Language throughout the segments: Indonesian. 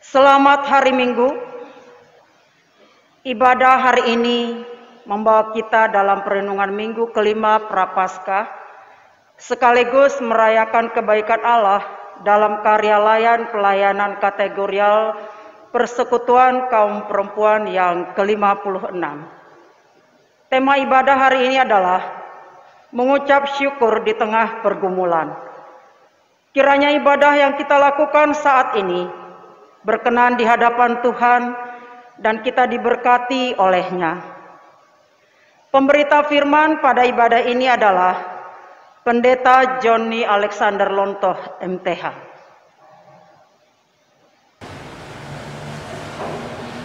Selamat hari Minggu. Ibadah hari ini membawa kita dalam perenungan Minggu kelima Prapaskah, sekaligus merayakan kebaikan Allah dalam karya layan pelayanan kategorial Persekutuan Kaum Perempuan yang ke-56. Tema ibadah hari ini adalah mengucap syukur di tengah pergumulan. Kiranya ibadah yang kita lakukan saat ini berkenan di hadapan Tuhan dan kita diberkati olehnya. Pemberita firman pada ibadah ini adalah Pendeta Johnny Alexander Lontoh, MTH.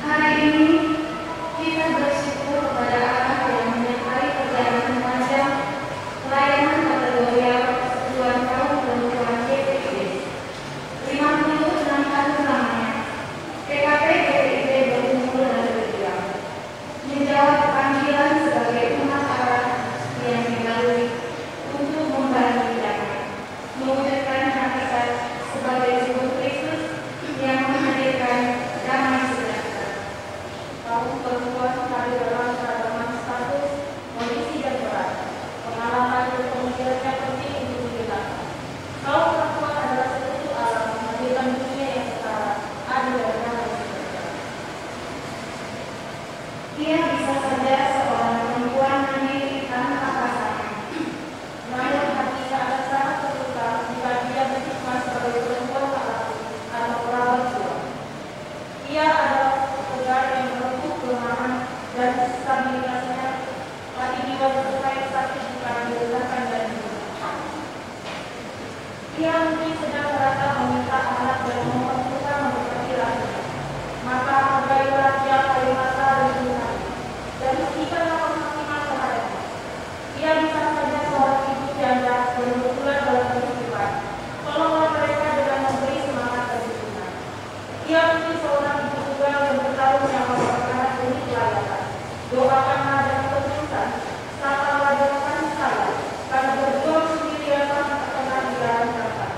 Hari ini kita bersyukur kepada Allah yang menyertai perjalanan panjang pelayanan kategorial Persekutuan Kaum Perempuan GPIB 56 tahun lamanya. PKP GPIB berkumpul dan berjuang menjawab panggilan sebagai umat Allah yang dilalui untuk membantu damai, mewujudkan hakikat sebagai tubuh Kristus yang menghadirkan damai sejahtera. Kaum perempuan hadir dalam keragaman status, kondisi dan peran. Pengalaman dan pemikirannya penting untuk dijelaskan. Kaum perempuan adalah sekutu alam menghadirkan dunia yang setara, adil dan damai sejahtera. Ia bisa saja seorang perempuan mandiri tanpa pasangan. Namun hati sangat terluka jika dia berkhidmat sebagai perempuan alami atau perawat tua. Ia adalah pekerja yang menempuh kelemahan dan stabilitasnya, hati jiwa terkait sakit jika diletakkan dan dibutuhkan. Ia mungkin sedang merasa meminta anak dan memohon Tuhan memberkati lahirnya. Maka hargailah dia kayu mata dan Tuhan, dan mestikanlah pemaksimal terhadapnya. Ia bisa saja seorang ibu janda berkebetulan dalam kehidupan. Tolonglah mereka dengan memberi semangat dan dukungan. Ia mungkin seorang ibu tunggal yang bertarung nyawa perkara demi kelayakan. Doakanlah dan keputusan, satalah doakan saya, karena berjuang sendirian tak pernah dilarang-larang.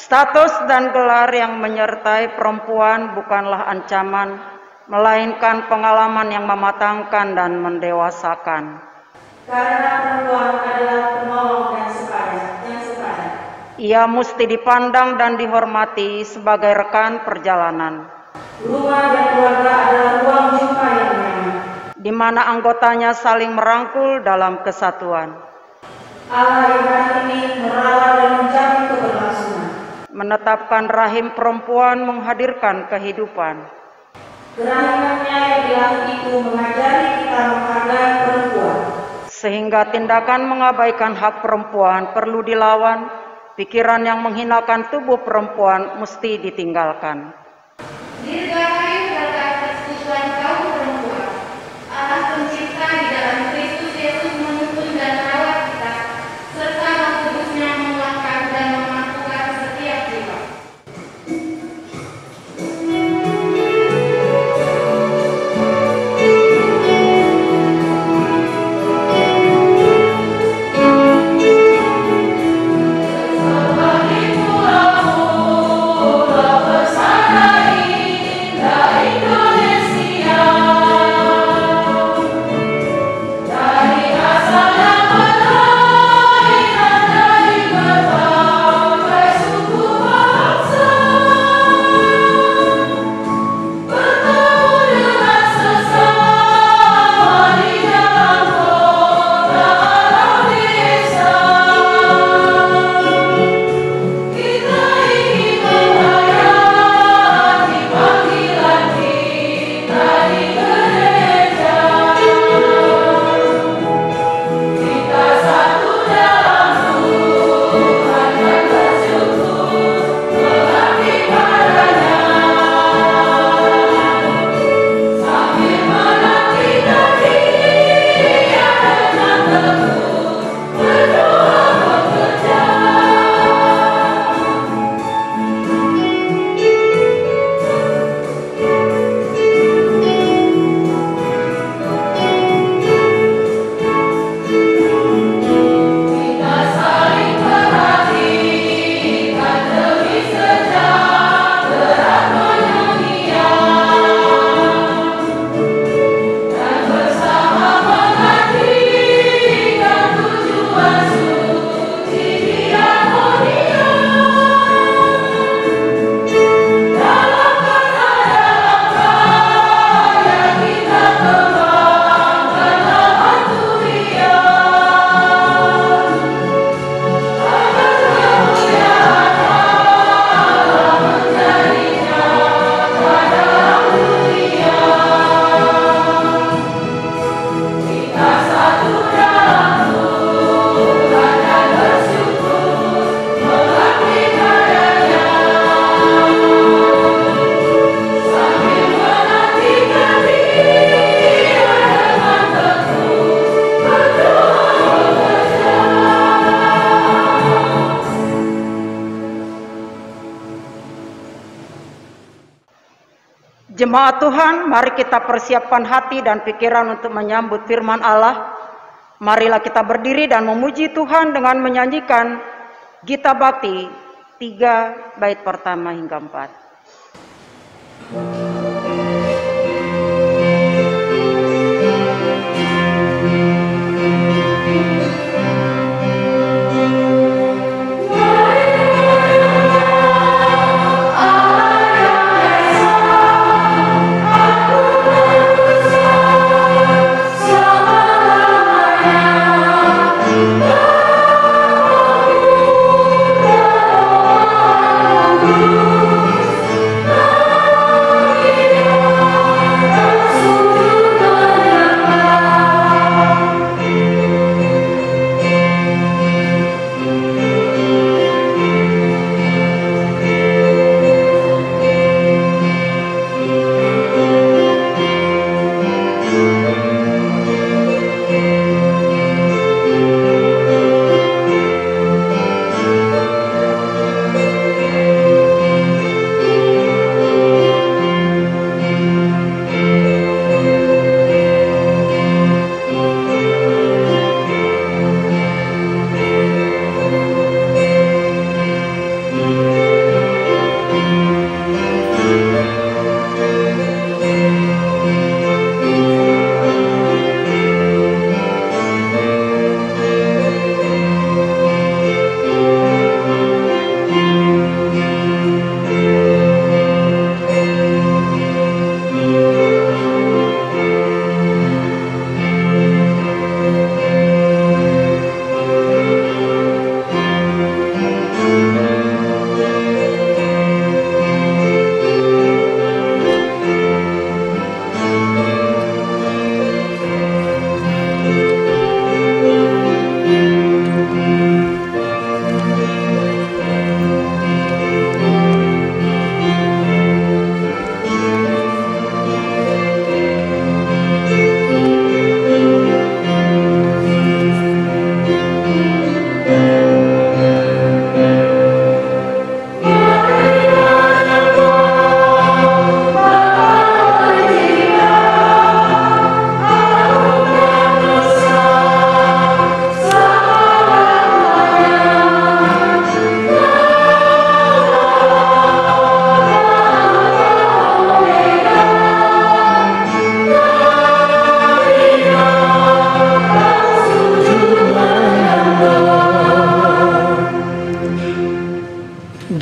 Status dan gelar yang menyertai perempuan bukanlah ancaman, melainkan pengalaman yang mematangkan dan mendewasakan. Karena perempuan adalah penolong dan sepadan. Ia mesti dipandang dan dihormati sebagai rekan perjalanan. Rumah dan keluarga adalah ruang jumpa yang nyaman, di mana anggotanya saling merangkul dalam kesatuan. Allah yang hari ini merawat dan menjamin keberlangsungan. Menetapkan rahim perempuan menghadirkan kehidupan. Kerahimannya yang ilahi itu mengajari kita menghargai perempuan. Sehingga tindakan mengabaikan hak perempuan perlu dilawan, pikiran yang menghinakan tubuh perempuan mesti ditinggalkan. Dirgahayu berkat persekutuan kaum perempuan, Allah pencipta di dalam Kristus Yesus menuntun dan merawat kita, serta Roh Kudusnya menguatkan dan memampukan setiap jiwa. Jemaat Tuhan, mari kita persiapkan hati dan pikiran untuk menyambut firman Allah. Marilah kita berdiri dan memuji Tuhan dengan menyanyikan Gita Bakti 3 bait pertama hingga 4.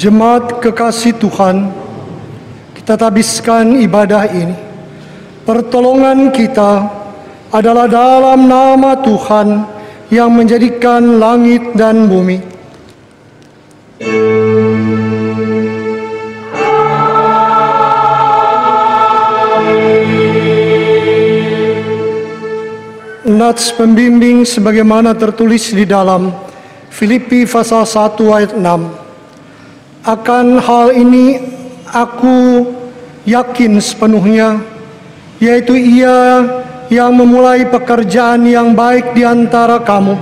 Jemaat kekasih Tuhan, kita habiskan ibadah ini. Pertolongan kita adalah dalam nama Tuhan yang menjadikan langit dan bumi. Nats pembimbing sebagaimana tertulis di dalam Filipi pasal 1 ayat 6. Akan hal ini aku yakin sepenuhnya, yaitu Ia yang memulai pekerjaan yang baik di antara kamu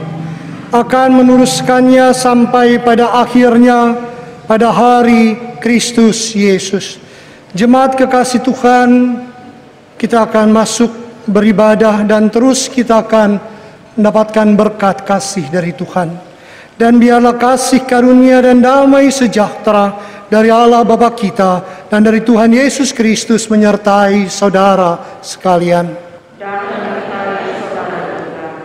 akan meneruskannya sampai pada akhirnya pada hari Kristus Yesus. Jemaat kekasih Tuhan, kita akan masuk beribadah dan terus kita akan mendapatkan berkat kasih dari Tuhan. Dan biarlah kasih karunia dan damai sejahtera dari Allah Bapa kita dan dari Tuhan Yesus Kristus menyertai saudara sekalian. Dan menyertai saudara juga.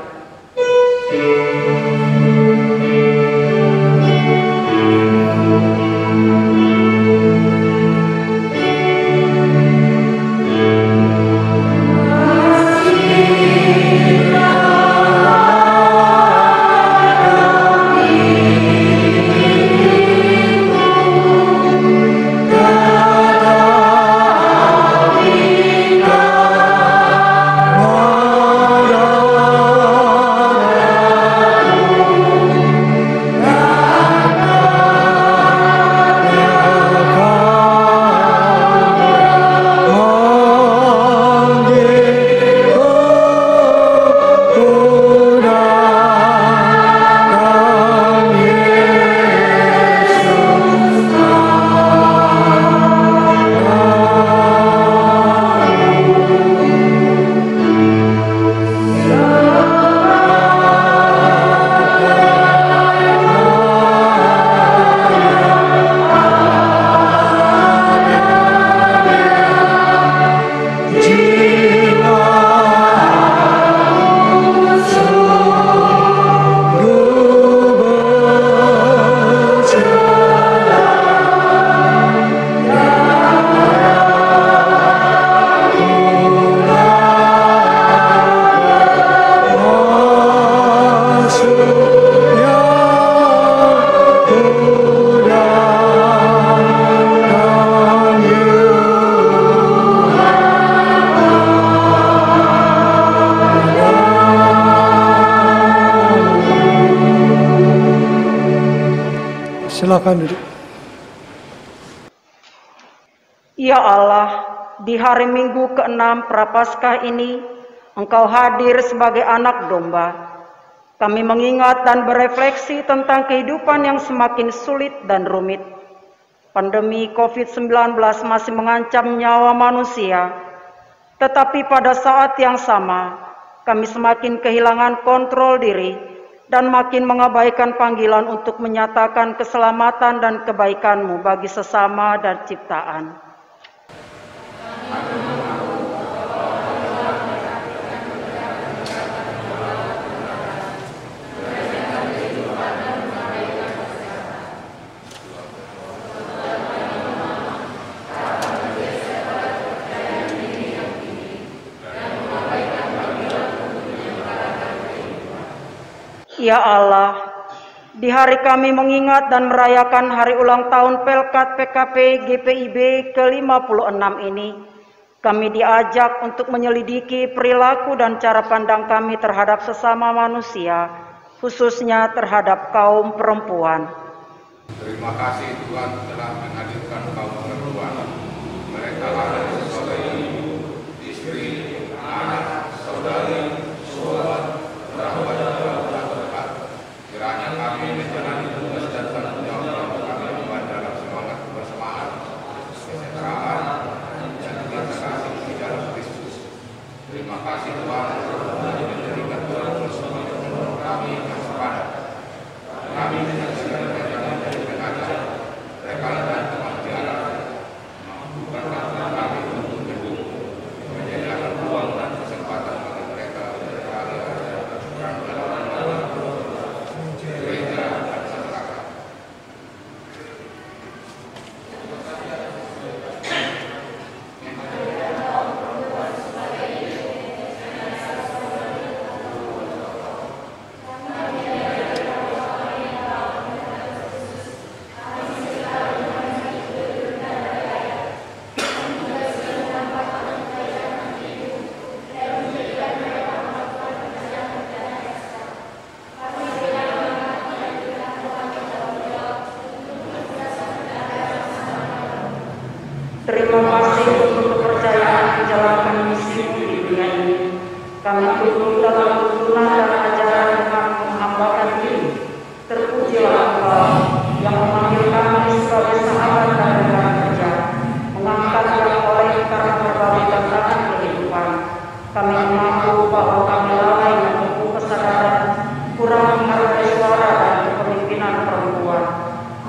Silakan duduk. Ya Allah, di hari Minggu ke-6 Prapaskah ini, Engkau hadir sebagai anak domba. Kami mengingat dan berefleksi tentang kehidupan yang semakin sulit dan rumit. Pandemi COVID-19 masih mengancam nyawa manusia, tetapi pada saat yang sama, kami semakin kehilangan kontrol diri dan makin mengabaikan panggilan untuk menyatakan keselamatan dan kebaikan-Mu bagi sesama dan ciptaan. Ya Allah, di hari kami mengingat dan merayakan hari ulang tahun Pelkat PKP GPIB ke-56 ini, kami diajak untuk menyelidiki perilaku dan cara pandang kami terhadap sesama manusia, khususnya terhadap kaum perempuan. Terima kasih Tuhan telah menghadirkan kaum perempuan. Mereka adalah sebagai ibu, istri, anak, saudari, sahabat, kerabat, dan terdekat. Kiranya kami menjalani tugas dan tanggung jawab kami emban dalam semangat kebersamaan, kesejahteraan, dan integrasi di dalam Kristus. Terima kasih Tuhan telah menjadikan Tuhan bersama kami yang sepadan. Kami dengan segala macam dari pengajar, rekan dan kemanusiaan, mampukan kami untuk mendukung, menyediakan ruang dan kesempatan bagi mereka berkarya dan berperan dalam gereja dan masyarakat. Terima kasih untuk kepercayaan menjalankan misi di dunia ini. Kami tunduk dalam tuntunan dan ajaran dengan menghambakan diri. Terpujilah Engkau yang memanggil kami sebagai sahabat dan rekan kerja, mengangkat yang oleh karena berbagai tantangan kehidupan. Kami mengaku bahwa kami lalai menempuh kesadaran, kurang menghargai suara dan kepemimpinan perempuan.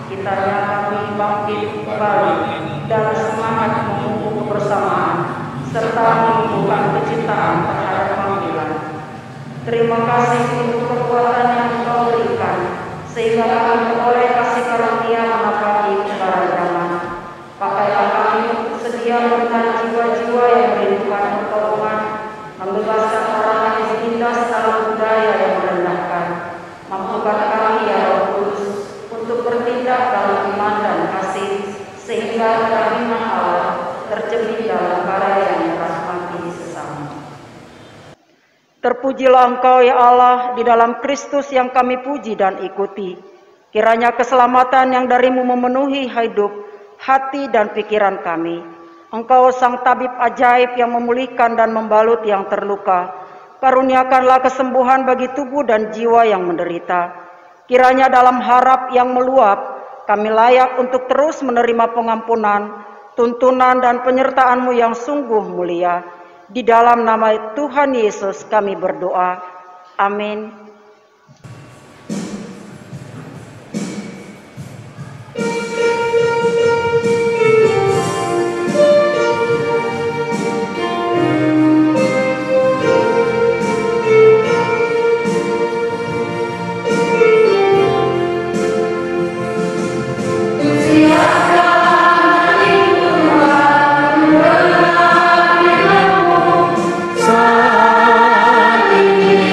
Kiranya kami bangkit kembali dan semangat memupuk kebersamaan serta menumbuhkan kecintaan terhadap panggilan. Terima kasih untuk kekuatan yang Engkau berikan sehingga kami memperoleh kasih karunia menapaki kebaradaman. Pakailah kami untuk sedia memberikan jiwa-jiwa yang merindukan pertolongan, membebaskan orang yang ditindas dalam budaya yang merendahkan. Mampukan kami ya Roh Kudus untuk bertindak dalam iman dan kasih, sehingga kehadiran Allah tercermin dalam karya yang merahmati sesama. Terpujilah Engkau ya Allah di dalam Kristus yang kami puji dan ikuti. Kiranya keselamatan yang dari-Mu memenuhi hidup, hati dan pikiran kami. Engkau sang tabib ajaib yang memulihkan dan membalut yang terluka. Karuniakanlah kesembuhan bagi tubuh dan jiwa yang menderita. Kiranya dalam harap yang meluap, kami layak untuk terus menerima pengampunan, tuntunan dan penyertaan-Mu yang sungguh mulia. Di dalam nama Tuhan Yesus kami berdoa. Amin. Saat ini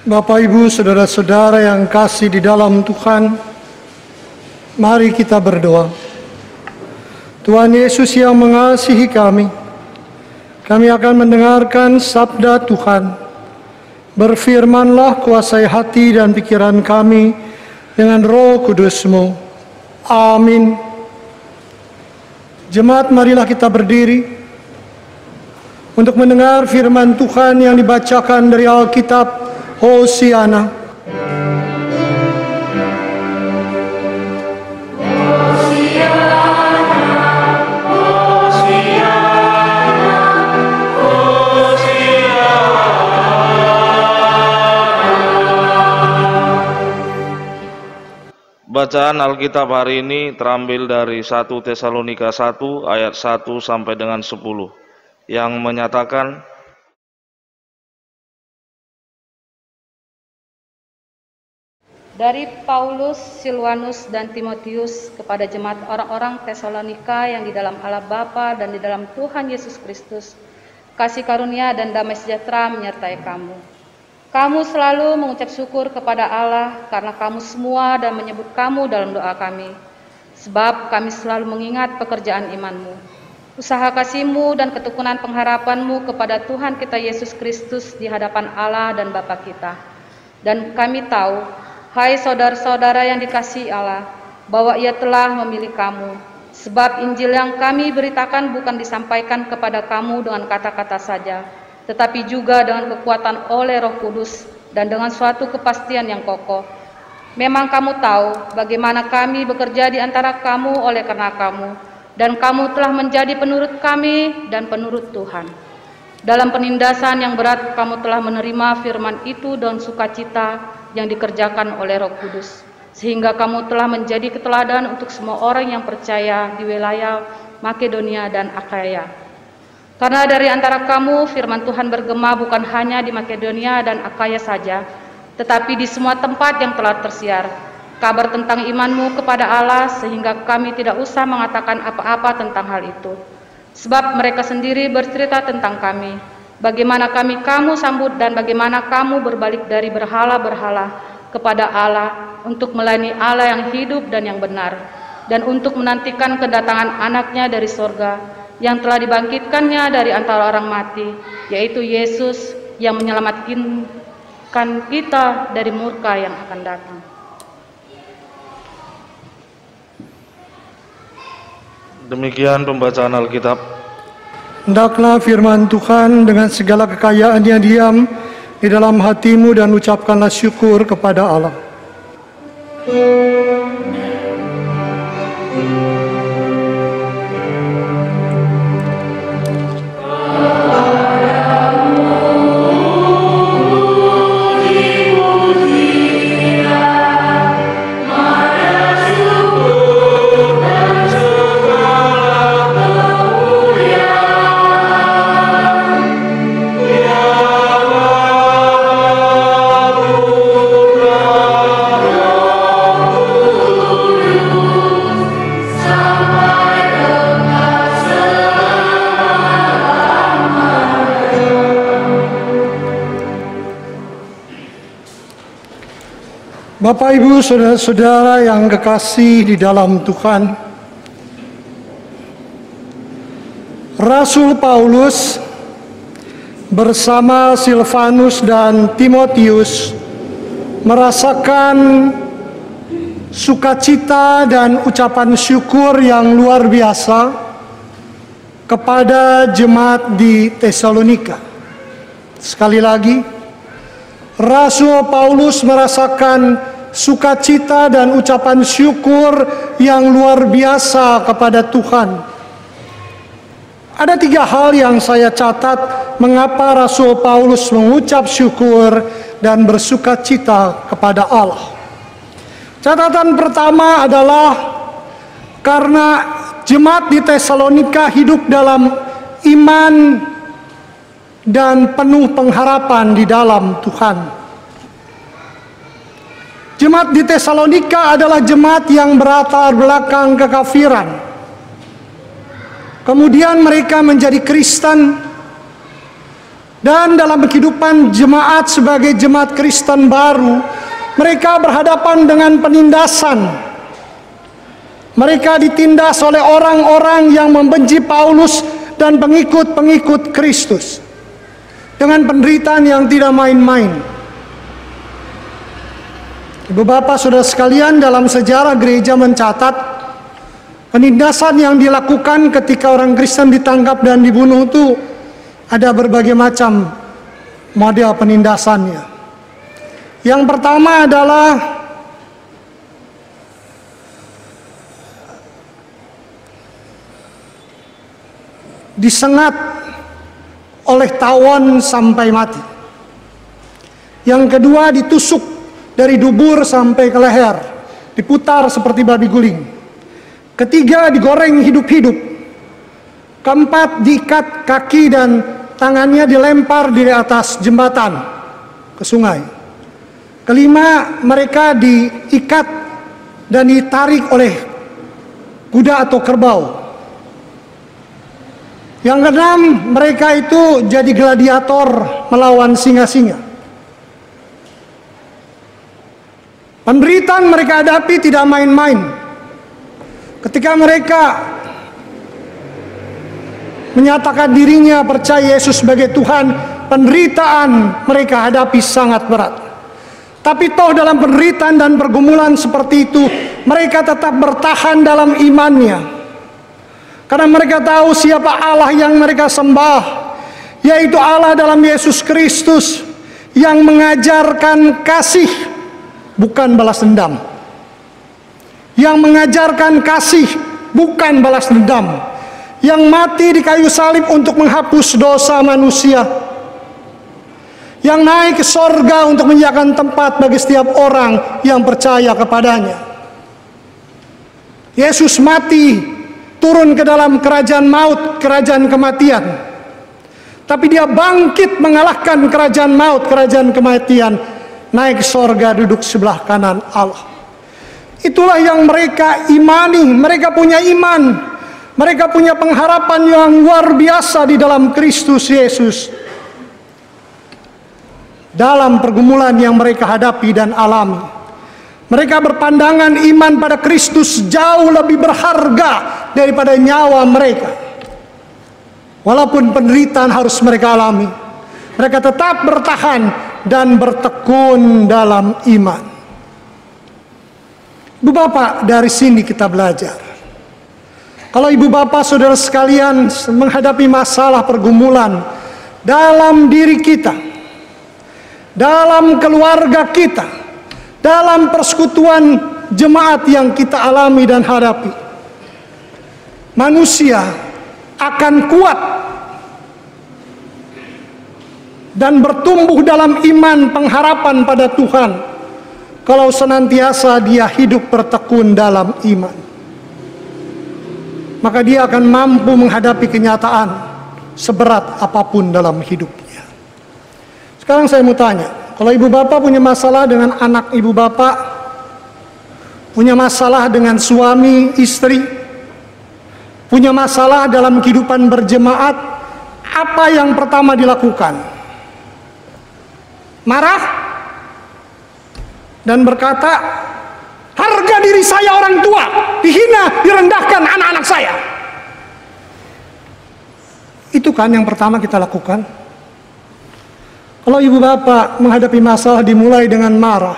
Bapak, Ibu, saudara-saudara yang kasih di dalam Tuhan, mari kita berdoa. Tuhan Yesus yang mengasihi kami akan mendengarkan sabda Tuhan. Berfirmanlah, kuasai hati dan pikiran kami dengan Roh Kudus-Mu. Amin. Jemaat, marilah kita berdiri untuk mendengar firman Tuhan yang dibacakan dari Alkitab Hosiana. Bacaan Alkitab hari ini terambil dari 1 Tesalonika 1 ayat 1 sampai dengan 10 yang menyatakan, dari Paulus, Silwanus, dan Timotius kepada jemaat orang-orang Tesalonika yang di dalam Allah Bapa dan di dalam Tuhan Yesus Kristus, kasih karunia dan damai sejahtera menyertai kamu. Kamu selalu mengucap syukur kepada Allah karena kamu semua dan menyebut kamu dalam doa kami. Sebab kami selalu mengingat pekerjaan imanmu, usaha kasihmu dan ketekunan pengharapanmu kepada Tuhan kita Yesus Kristus di hadapan Allah dan Bapa kita. Dan kami tahu, hai saudara-saudara yang dikasihi Allah, bahwa Ia telah memilih kamu. Sebab Injil yang kami beritakan bukan disampaikan kepada kamu dengan kata-kata saja, tetapi juga dengan kekuatan oleh Roh Kudus dan dengan suatu kepastian yang kokoh. Memang kamu tahu bagaimana kami bekerja di antara kamu oleh karena kamu, dan kamu telah menjadi penurut kami dan penurut Tuhan. Dalam penindasan yang berat kamu telah menerima firman itu dengan sukacita yang dikerjakan oleh Roh Kudus, sehingga kamu telah menjadi keteladan untuk semua orang yang percaya di wilayah Makedonia dan Akhaya. Karena dari antara kamu firman Tuhan bergema bukan hanya di Makedonia dan Akhaya saja, tetapi di semua tempat yang telah tersiar kabar tentang imanmu kepada Allah, sehingga kami tidak usah mengatakan apa-apa tentang hal itu. Sebab mereka sendiri bercerita tentang kami, bagaimana kami kamu sambut dan bagaimana kamu berbalik dari berhala-berhala kepada Allah untuk melayani Allah yang hidup dan yang benar, dan untuk menantikan kedatangan anaknya dari sorga yang telah dibangkitkannya dari antara orang mati, yaitu Yesus yang menyelamatkan kita dari murka yang akan datang. Demikian pembacaan Alkitab. Hendaklah firman Tuhan dengan segala kekayaannya diam di dalam hatimu dan ucapkanlah syukur kepada Allah. Bapak, Ibu, saudara-saudara yang kekasih di dalam Tuhan, Rasul Paulus bersama Silvanus dan Timotius merasakan sukacita dan ucapan syukur yang luar biasa kepada jemaat di Tesalonika. Sekali lagi, Rasul Paulus merasakan sukacita dan ucapan syukur yang luar biasa kepada Tuhan. Ada 3 hal yang saya catat mengapa Rasul Paulus mengucap syukur dan bersukacita kepada Allah. Catatan pertama adalah karena jemaat di Tesalonika hidup dalam iman dan penuh pengharapan di dalam Tuhan. Jemaat di Tesalonika adalah jemaat yang berlatar belakang kekafiran. Kemudian mereka menjadi Kristen Dan dalam kehidupan jemaat sebagai jemaat Kristen baru, mereka berhadapan dengan penindasan. Mereka ditindas oleh orang-orang yang membenci Paulus dan pengikut-pengikut Kristus dengan penderitaan yang tidak main-main. Ibu bapak saudara sekalian, dalam sejarah gereja mencatat penindasan yang dilakukan ketika orang Kristen ditangkap dan dibunuh itu ada berbagai macam model penindasannya. Yang pertama adalah disengat oleh tawon sampai mati. Yang kedua ditusuk dari dubur sampai ke leher, diputar seperti babi guling. Ketiga digoreng hidup-hidup. Keempat diikat kaki dan tangannya dilempar dari atas jembatan ke sungai. Kelima mereka diikat dan ditarik oleh kuda atau kerbau. Yang keenam, mereka itu jadi gladiator melawan singa-singa. Penderitaan mereka hadapi tidak main-main. Ketika mereka menyatakan dirinya percaya Yesus sebagai Tuhan, penderitaan mereka hadapi sangat berat. Tapi toh dalam penderitaan dan pergumulan seperti itu, mereka tetap bertahan dalam imannya. Karena mereka tahu siapa Allah yang mereka sembah, yaitu Allah dalam Yesus Kristus yang mengajarkan kasih, bukan balas dendam. Yang mengajarkan kasih, bukan balas dendam. Yang mati di kayu salib untuk menghapus dosa manusia. Yang naik ke sorga untuk menyediakan tempat bagi setiap orang yang percaya kepadanya. Yesus mati, turun ke dalam kerajaan maut, kerajaan kematian. Tapi dia bangkit mengalahkan kerajaan maut, kerajaan kematian, naik ke sorga, duduk sebelah kanan Allah. Itulah yang mereka imani. Mereka punya iman, mereka punya pengharapan yang luar biasa di dalam Kristus Yesus. Dalam pergumulan yang mereka hadapi dan alami, mereka berpandangan iman pada Kristus jauh lebih berharga daripada nyawa mereka. Walaupun penderitaan harus mereka alami, mereka tetap bertahan dan bertekun dalam iman. Ibu bapak, dari sini kita belajar. Kalau ibu bapak saudara sekalian menghadapi masalah pergumulan dalam diri kita, dalam keluarga kita, dalam persekutuan jemaat yang kita alami dan hadapi, manusia akan kuat dan bertumbuh dalam iman pengharapan pada Tuhan kalau senantiasa dia hidup bertekun dalam iman. Maka dia akan mampu menghadapi kenyataan seberat apapun dalam hidupnya. Sekarang saya mau tanya, kalau ibu bapak punya masalah dengan anak ibu bapak, punya masalah dengan suami, istri, punya masalah dalam kehidupan berjemaat, apa yang pertama dilakukan? Marah dan berkata, harga diri saya orang tua dihina, direndahkan anak-anak saya. Itu kan yang pertama kita lakukan. Kalau ibu bapak menghadapi masalah dimulai dengan marah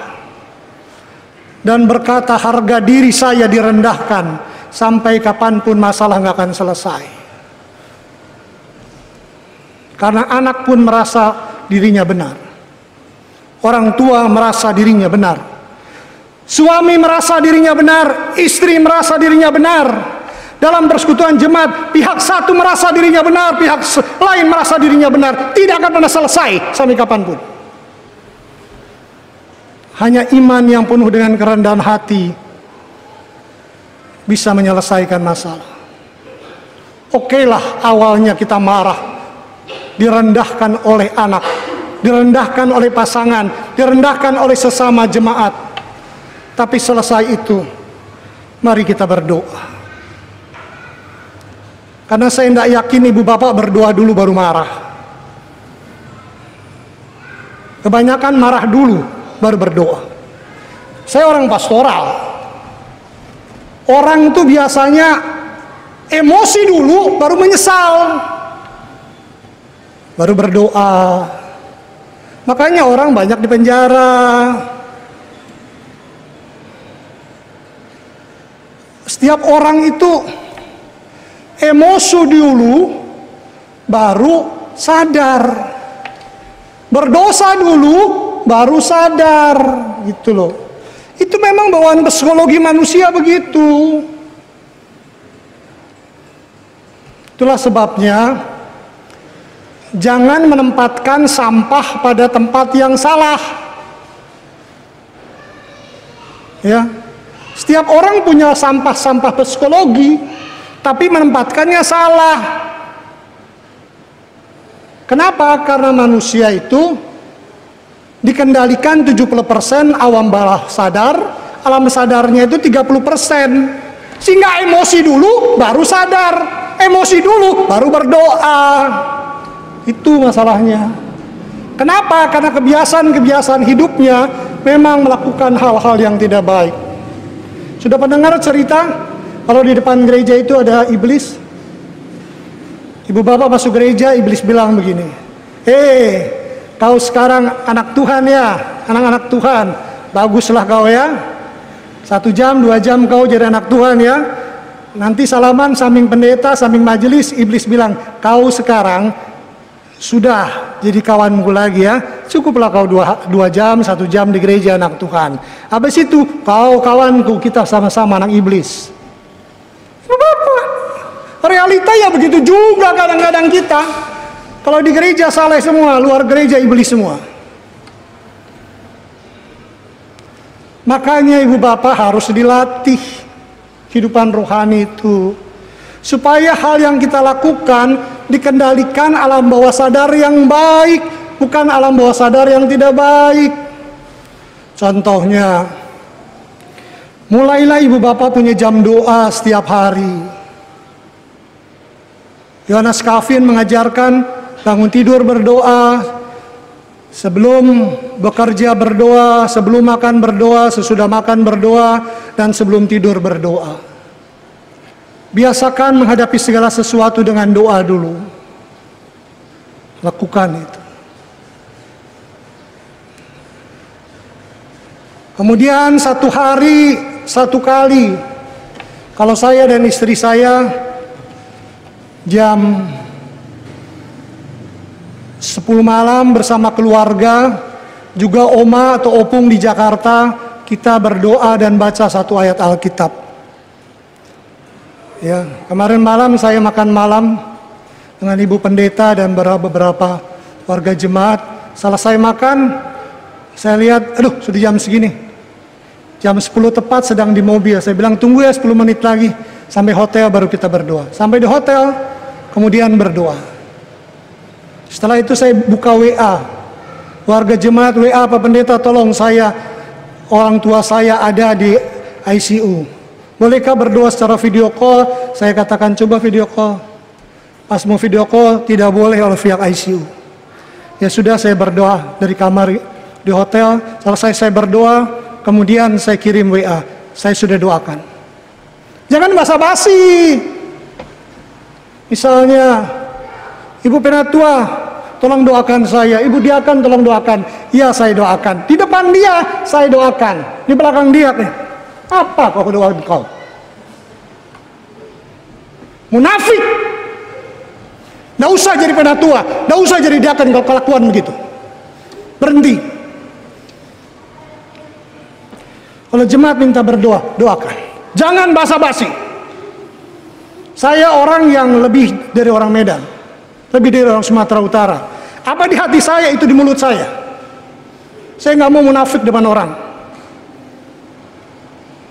dan berkata harga diri saya direndahkan, sampai kapanpun masalah nggak akan selesai. Karena anak pun merasa dirinya benar, orang tua merasa dirinya benar, suami merasa dirinya benar, istri merasa dirinya benar. Dalam persekutuan jemaat, pihak satu merasa dirinya benar, pihak lain merasa dirinya benar. Tidak akan pernah selesai sampai kapanpun. Hanya iman yang penuh dengan kerendahan hati bisa menyelesaikan masalah. Okelah awalnya kita marah, direndahkan oleh anak, direndahkan oleh pasangan, direndahkan oleh sesama jemaat. Tapi selesai itu, mari kita berdoa. Karena saya tidak yakin ibu bapak berdoa dulu baru marah. Kebanyakan marah dulu, baru berdoa. Saya orang pastoral. Orang itu biasanya emosi dulu, baru menyesal, baru berdoa. Makanya orang banyak di penjara. Setiap orang itu emosi dulu, baru sadar. Berdosa dulu, baru sadar, gitu loh. Itu memang bawaan psikologi manusia begitu. Itulah sebabnya jangan menempatkan sampah pada tempat yang salah. Ya. Setiap orang punya sampah-sampah psikologi, tapi menempatkannya salah. Kenapa? Karena manusia itu dikendalikan 70% awam bawah sadar, alam sadarnya itu 30%. Sehingga emosi dulu baru sadar, emosi dulu baru berdoa. Itu masalahnya. Kenapa? Karena kebiasaan-kebiasaan hidupnya memang melakukan hal-hal yang tidak baik. Sudah pendengar cerita kalau di depan gereja itu ada iblis? Ibu bapak masuk gereja, iblis bilang begini, kau sekarang anak Tuhan ya, anak-anak Tuhan, baguslah kau ya, 1 jam, 2 jam kau jadi anak Tuhan ya. Nanti salaman samping pendeta, samping majelis, iblis bilang, kau sekarang sudah jadi kawanmu lagi ya, cukuplah kau 2 jam, 1 jam di gereja anak Tuhan. Habis itu kau kawanku, kita sama-sama anak iblis. Bapak, realita ya begitu juga kadang-kadang kita. Kalau di gereja saleh semua, luar gereja iblis semua. Makanya ibu bapak harus dilatih kehidupan rohani itu, supaya hal yang kita lakukan dikendalikan alam bawah sadar yang baik, bukan alam bawah sadar yang tidak baik. Contohnya, mulailah ibu bapak punya jam doa setiap hari. Yohanes Calvin mengajarkan bangun tidur berdoa, sebelum bekerja berdoa, sebelum makan berdoa, sesudah makan berdoa, dan sebelum tidur berdoa. Biasakan menghadapi segala sesuatu dengan doa dulu. Lakukan itu. Kemudian 1 hari 1 kali, kalau saya dan istri saya jam 10 malam bersama keluarga, juga oma atau opung di Jakarta, kita berdoa dan baca 1 ayat Alkitab. Ya, kemarin malam saya makan malam dengan ibu pendeta dan beberapa warga jemaat. Selesai makan, saya lihat, aduh sudah jam segini. Jam 10 tepat sedang di mobil. Saya bilang tunggu ya 10 menit lagi sampai hotel baru kita berdoa. Sampai di hotel, kemudian berdoa. Setelah itu saya buka WA. Warga jemaat WA, Pak Pendeta tolong saya, orang tua saya ada di ICU. Bolehkah berdoa secara video call? Saya katakan coba video call. Pas mau video call tidak boleh oleh pihak ICU. Ya sudah, saya berdoa dari kamar di hotel. Selesai saya berdoa, kemudian saya kirim WA. Saya sudah doakan. Jangan basa-basi. Misalnya, Ibu Penatua, tolong doakan saya. Ibu Diakan, tolong doakan. Iya, saya doakan. Di depan dia, saya doakan. Di belakang dia, apa kau doa kau? Munafik. Nggak usah jadi penatua, nggak usah jadi diakan kalau kelakuan begitu. Berhenti. Kalau jemaat minta berdoa, doakan. Jangan basa-basi. Saya orang yang lebih dari orang Medan, lebih dari orang Sumatera Utara. Apa di hati saya itu di mulut saya. Saya nggak mau munafik depan orang.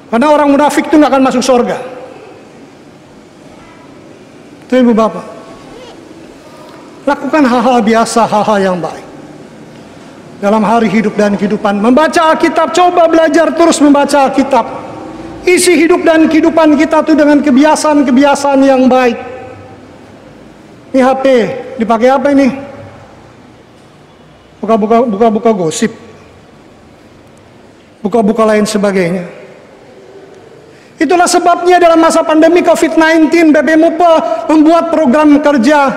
Karena orang munafik itu nggak akan masuk surga. Itu ibu bapak. Lakukan hal-hal biasa, hal-hal yang baik. Dalam hari hidup dan kehidupan. Membaca Alkitab, coba belajar terus membaca Alkitab. Isi hidup dan kehidupan kita tuh dengan kebiasaan-kebiasaan yang baik. Ini HP, dipakai apa ini? buka gosip, buka lain sebagainya. Itulah sebabnya dalam masa pandemi COVID-19 BPMUPE membuat program kerja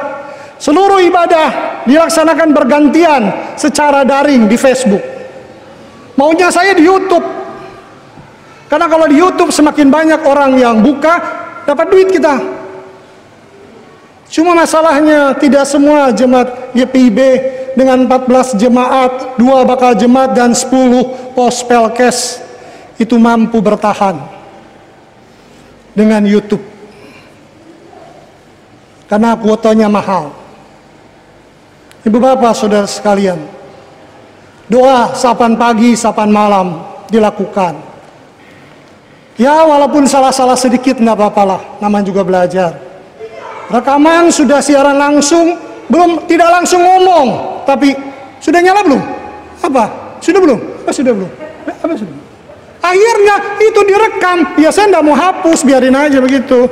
seluruh ibadah dilaksanakan bergantian secara daring di Facebook. Maunya saya di YouTube, karena kalau di YouTube semakin banyak orang yang buka, dapat duit kita. Cuma masalahnya tidak semua jemaat GPIB dengan 14 jemaat, 2 bakal jemaat dan 10 pos pelkes itu mampu bertahan dengan YouTube, karena kuotanya mahal. Ibu bapak saudara sekalian, doa sapan pagi sapan malam dilakukan. Ya walaupun salah-salah sedikit enggak apa-apalah, namanya juga belajar. Rekaman sudah siaran langsung, belum, tidak langsung ngomong, tapi sudah nyala belum? Apa? Sudah belum? Apa sudah belum? Apa sudah? Akhirnya itu direkam, ya saya enggak mau hapus, biarin aja begitu.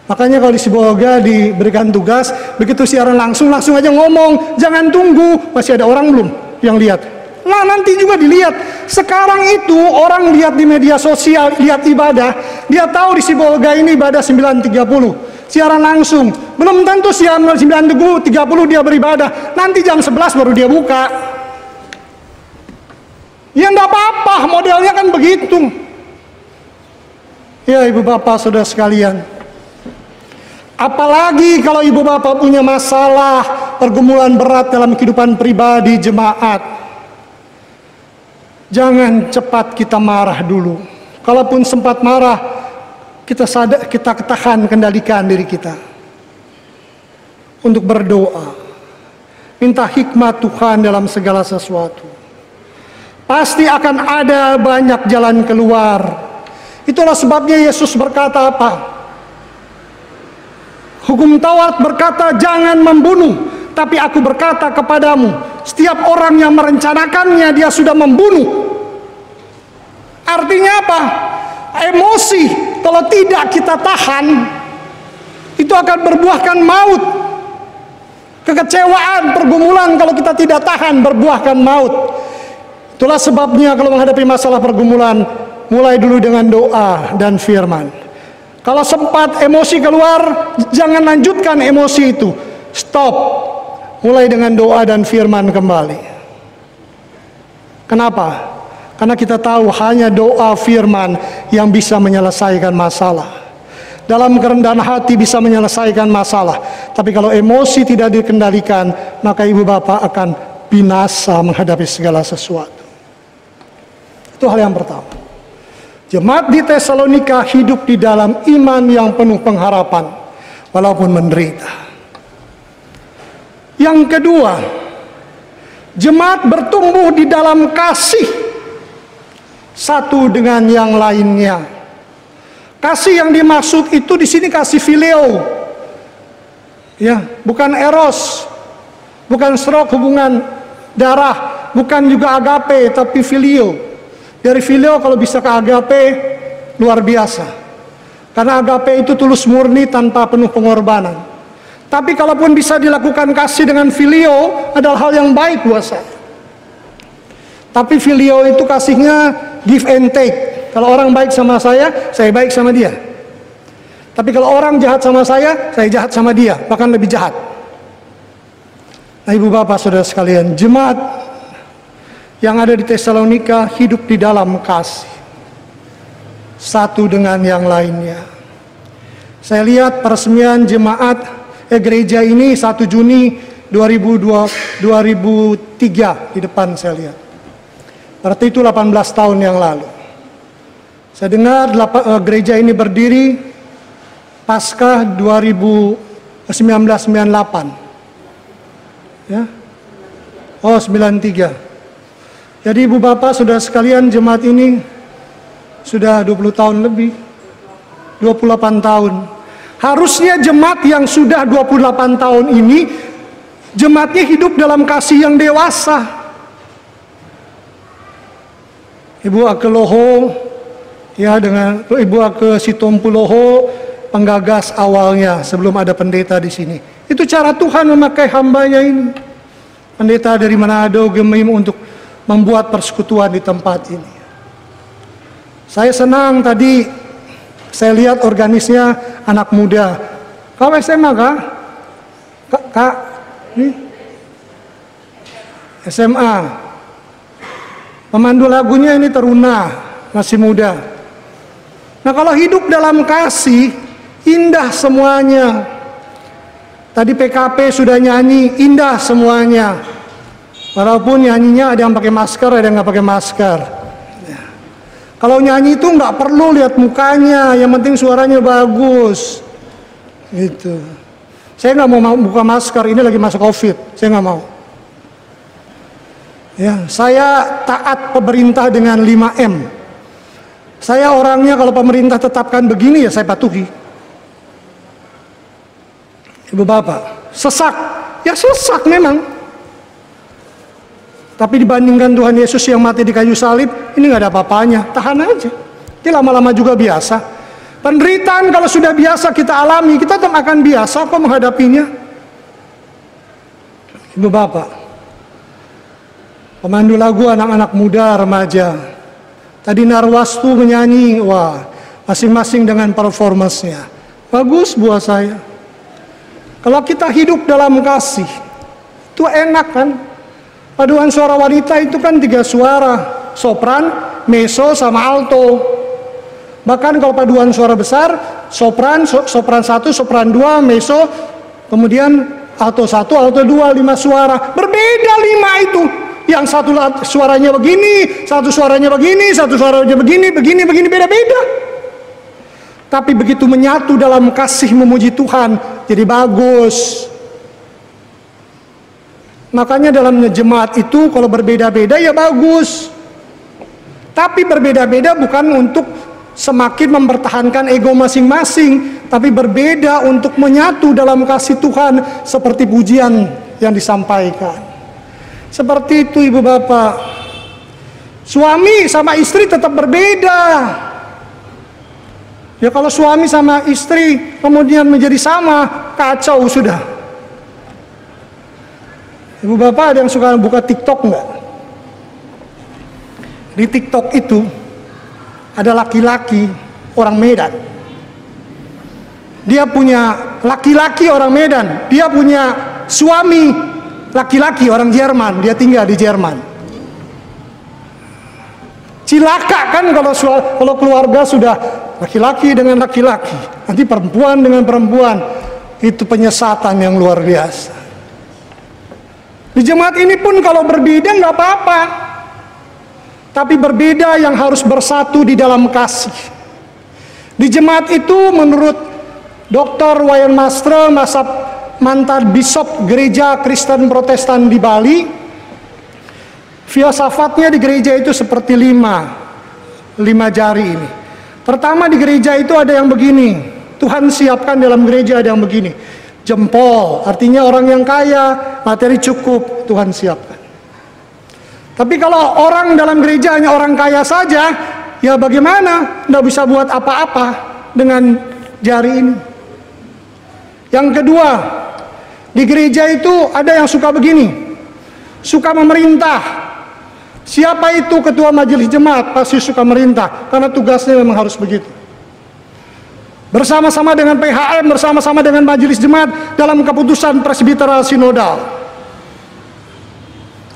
Makanya kalau di Sibolga diberikan tugas, begitu siaran langsung aja ngomong, jangan tunggu, masih ada orang belum yang lihat. Nah nanti juga dilihat. Sekarang itu orang lihat di media sosial, lihat ibadah, dia tahu di Sibolga ini ibadah 9.30, siaran langsung. Belum tentu siaran 9.30 dia beribadah, nanti jam 11 baru dia buka. Ya enggak apa-apa, modelnya kan begitu. Ya ibu bapak saudara sekalian, apalagi kalau ibu bapak punya masalah pergumulan berat dalam kehidupan pribadi jemaat, jangan cepat kita marah dulu. Kalaupun sempat marah, kita tahan, kendalikan diri kita untuk berdoa, minta hikmat Tuhan dalam segala sesuatu. Pasti akan ada banyak jalan keluar. Itulah sebabnya Yesus berkata apa? Hukum Taurat berkata jangan membunuh, tapi aku berkata kepadamu, setiap orang yang merencanakannya dia sudah membunuh. Artinya apa? Emosi kalau tidak kita tahan, itu akan berbuahkan maut. Kekecewaan, pergumulan kalau kita tidak tahan berbuahkan maut. Itulah sebabnya kalau menghadapi masalah pergumulan, mulai dulu dengan doa dan firman. Kalau sempat emosi keluar, jangan lanjutkan emosi itu. Stop. Mulai dengan doa dan firman kembali. Kenapa? Karena kita tahu hanya doa firman yang bisa menyelesaikan masalah. Dalam kerendahan hati bisa menyelesaikan masalah. Tapi kalau emosi tidak dikendalikan, maka ibu bapak akan binasa menghadapi segala sesuatu. Itu hal yang pertama. Jemaat di Tesalonika hidup di dalam iman yang penuh pengharapan walaupun menderita. Yang kedua, jemaat bertumbuh di dalam kasih satu dengan yang lainnya. Kasih yang dimaksud itu di sini kasih fileo. Ya, bukan eros, bukan stroke hubungan darah, bukan juga agape, tapi filio. Dari filio kalau bisa ke agape, luar biasa. Karena agape itu tulus murni tanpa penuh pengorbanan. Tapi kalaupun bisa dilakukan kasih dengan filio, adalah hal yang baik buat saya. Tapi filio itu kasihnya give and take. Kalau orang baik sama saya baik sama dia. Tapi kalau orang jahat sama saya jahat sama dia, bahkan lebih jahat. Nah ibu bapak saudara sekalian, jemaat yang ada di Tesalonika hidup di dalam kasih satu dengan yang lainnya. Saya lihat peresmian jemaat gereja ini 1 Juni 2003 di depan saya lihat. Berarti itu 18 tahun yang lalu. Saya dengar gereja ini berdiri pasca 1998. Ya. Oh 93. Jadi ibu bapak saudara sekalian, jemaat ini sudah 20 tahun lebih, 28 tahun. Harusnya jemaat yang sudah 28 tahun ini, jemaatnya hidup dalam kasih yang dewasa. Ibu Ake Loho, ya dengan Ibu Ake Sitompuloho, penggagas awalnya sebelum ada pendeta di sini. Itu cara Tuhan memakai hambanya ini. pendeta dari Manado, Gemim, untuk membuat persekutuan di tempat ini. Saya senang tadi saya lihat organisnya anak muda. Kau SMA kah? Kak? SMA. Pemandu lagunya ini teruna, masih muda. Nah, kalau hidup dalam kasih, indah semuanya. Tadi PKP sudah nyanyi, indah semuanya. Walaupun nyanyinya ada yang pakai masker, ada yang nggak pakai masker. Ya. Kalau nyanyi itu nggak perlu lihat mukanya, yang penting suaranya bagus. Gitu. Saya nggak mau buka masker, ini lagi masa COVID, saya nggak mau. Ya, saya taat pemerintah dengan 5M. Saya orangnya kalau pemerintah tetapkan begini ya saya patuhi. Ibu bapak, sesak, ya sesak memang. Tapi dibandingkan Tuhan Yesus yang mati di kayu salib, ini nggak ada apa-apanya, tahan aja. Ini lama-lama juga biasa. Penderitaan kalau sudah biasa kita alami, kita tetap akan biasa kok menghadapinya. Ibu bapak, pemandu lagu anak-anak muda, remaja. Tadi Narwastu menyanyi, wah, masing-masing dengan performance-nya. Bagus buat saya. Kalau kita hidup dalam kasih, itu enak kan? Paduan suara wanita itu kan 3 suara, sopran, mezzo, sama alto. Bahkan kalau paduan suara besar, sopran 1, sopran 2, mezzo, kemudian alto 1, alto 2, 5 suara. Berbeda 5 itu. Yang satu suaranya begini, satu suaranya begini, satu suaranya begini, beda-beda. Tapi begitu menyatu dalam kasih memuji Tuhan, jadi bagus. Makanya dalam jemaat itu kalau berbeda-beda ya bagus. Tapi berbeda-beda bukan untuk semakin mempertahankan ego masing-masing, tapi berbeda untuk menyatu dalam kasih Tuhan seperti pujian yang disampaikan. Seperti itu ibu bapak. Suami sama istri tetap berbeda. Ya kalau suami sama istri kemudian menjadi sama, kacau sudah. Ibu bapak ada yang suka buka TikTok enggak? Di TikTok itu ada laki-laki orang Medan. Dia punya laki-laki orang Medan. Dia punya suami laki-laki orang Jerman. Dia tinggal di Jerman. Cilaka kan kalau keluarga sudah laki-laki dengan laki-laki, nanti perempuan dengan perempuan, itu penyesatan yang luar biasa. Di jemaat ini pun kalau berbeda nggak apa-apa, tapi berbeda yang harus bersatu di dalam kasih. Di jemaat itu menurut Dr. Wayan Mastre, mantan Bishop Gereja Kristen Protestan di Bali, filsafatnya di gereja itu seperti 5 jari ini. Pertama di gereja itu ada yang begini, Tuhan siapkan dalam gereja ada yang begini, jempol, artinya orang yang kaya, materi cukup, Tuhan siapkan. Tapi kalau orang dalam gereja hanya orang kaya saja, ya bagaimana? Nggak bisa buat apa-apa dengan jari ini. Yang kedua, di gereja itu ada yang suka begini, suka memerintah. Siapa itu ketua majelis jemaat? Pasti suka merintah, karena tugasnya memang harus begitu. Bersama-sama dengan PHM, bersama-sama dengan majelis jemaat dalam keputusan presbiteral sinodal.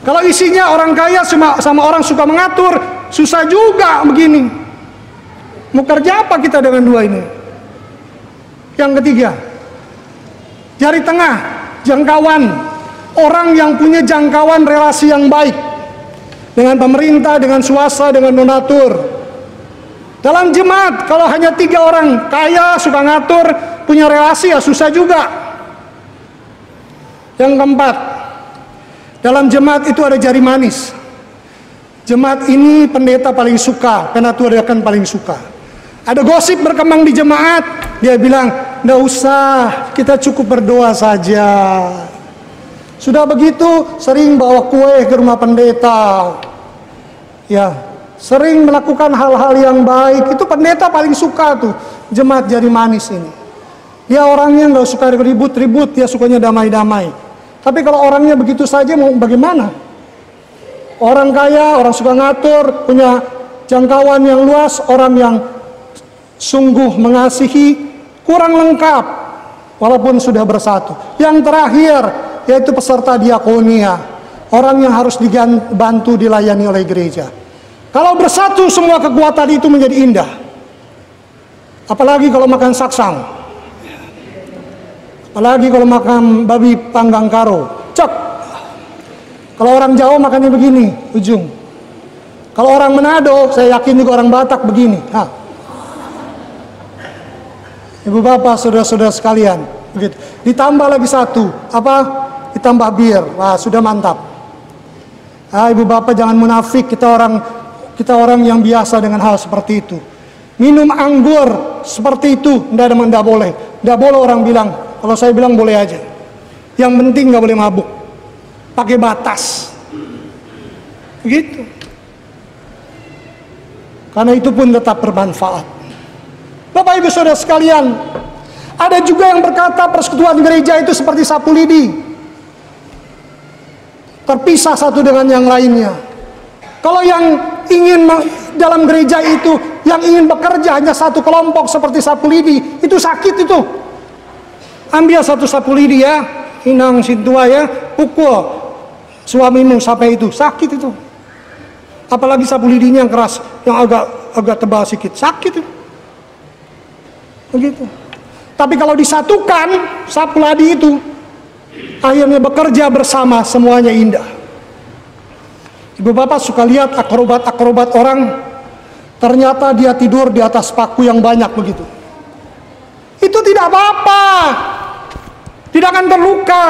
Kalau isinya orang kaya sama orang suka mengatur, susah juga begini. Mau kerja apa kita dengan 2 ini? Yang ketiga, jari tengah, jangkauan. Orang yang punya jangkauan relasi yang baik dengan pemerintah, dengan swasta, dengan donatur. Dalam jemaat kalau hanya 3 orang kaya suka ngatur, punya relasi ya susah juga. Yang keempat, dalam jemaat itu ada jari manis. Jemaat ini pendeta paling suka, penatua diaken paling suka. Ada gosip berkembang di jemaat, dia bilang, "Nggak usah, kita cukup berdoa saja." Sudah begitu sering bawa kue ke rumah pendeta, ya sering melakukan hal-hal yang baik. Itu pendeta paling suka tuh, jemaat jari manis ini. Dia orangnya nggak suka ribut-ribut, dia sukanya damai-damai. Tapi kalau orangnya begitu saja mau bagaimana? Orang kaya, orang suka ngatur, punya jangkauan yang luas, orang yang sungguh mengasihi, kurang lengkap walaupun sudah bersatu. Yang terakhir yaitu peserta diakonia, orang yang harus dibantu dilayani oleh gereja. Kalau bersatu semua kekuatan itu menjadi indah. Apalagi kalau makan saksang, apalagi kalau makan babi panggang karo, cek. Kalau orang Jawa makannya begini, ujung. Kalau orang Manado, saya yakin juga orang Batak begini. Ibu bapak, saudara-saudara sekalian, begitu. Ditambah lagi satu, apa? Ditambah bir, wah sudah mantap. Ibu bapak jangan munafik, kita orang yang biasa dengan hal seperti itu. Minum anggur seperti itu, tidak boleh. Tidak boleh orang bilang, kalau saya bilang boleh aja. Yang penting nggak boleh mabuk, pakai batas, begitu. Karena itu pun tetap bermanfaat. Bapak Ibu Saudara sekalian, ada juga yang berkata persekutuan gereja itu seperti sapu lidi, terpisah satu dengan yang lainnya. Kalau yang ingin dalam gereja itu, yang ingin bekerja hanya satu kelompok seperti sapu lidi, itu sakit itu. Ambil satu sapu lidi ya, inang sintua ya, pukul suamimu sampai itu, sakit itu. Apalagi sapu lidinya yang keras, yang agak tebal sedikit, sakit itu. Begitu. Tapi kalau disatukan sapu lidi itu, akhirnya bekerja bersama, semuanya indah. Ibu bapak suka lihat akrobat-akrobat orang, ternyata dia tidur di atas paku yang banyak begitu. Itu tidak apa-apa, tidak akan terluka.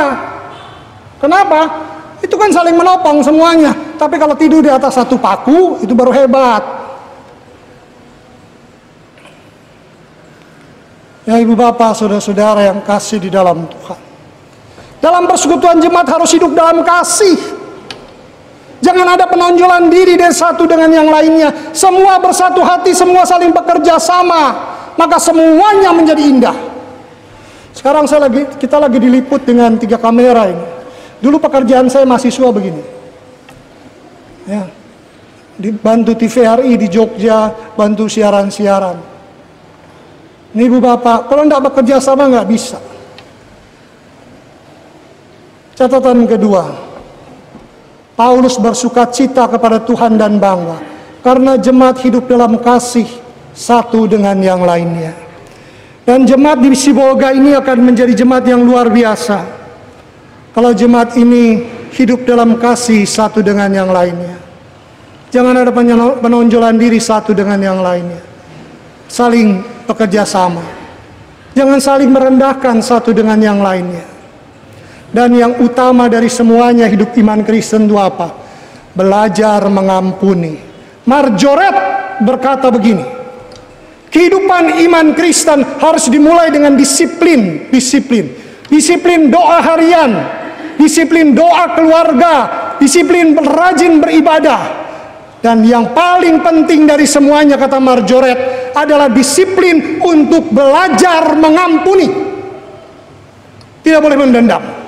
Kenapa? Itu kan saling menopang semuanya. Tapi kalau tidur di atas satu paku, itu baru hebat. Ya ibu bapak, saudara-saudara yang kasih di dalam Tuhan, dalam persekutuan jemaat harus hidup dalam kasih. Jangan ada penonjolan diri dari satu dengan yang lainnya. Semua bersatu hati, semua saling bekerja sama, maka semuanya menjadi indah. Sekarang kita lagi diliput dengan 3 kamera ini. Dulu pekerjaan saya mahasiswa begini, ya, dibantu TVRI di Jogja, bantu siaran-siaran. Ini ibu bapak, kalau tidak bekerja sama nggak bisa. Catatan kedua, Paulus bersukacita kepada Tuhan dan bangga karena jemaat hidup dalam kasih satu dengan yang lainnya. Dan jemaat di Sibolga ini akan menjadi jemaat yang luar biasa kalau jemaat ini hidup dalam kasih satu dengan yang lainnya. Jangan ada penonjolan diri satu dengan yang lainnya. Saling bekerja sama. Jangan saling merendahkan satu dengan yang lainnya. Dan yang utama dari semuanya hidup iman Kristen itu apa? Belajar mengampuni. Marjoret berkata begini, kehidupan iman Kristen harus dimulai dengan disiplin. Disiplin doa harian, disiplin doa keluarga, disiplin rajin beribadah. Dan yang paling penting dari semuanya, kata Marjoret, adalah disiplin untuk belajar mengampuni. Tidak boleh mendendam.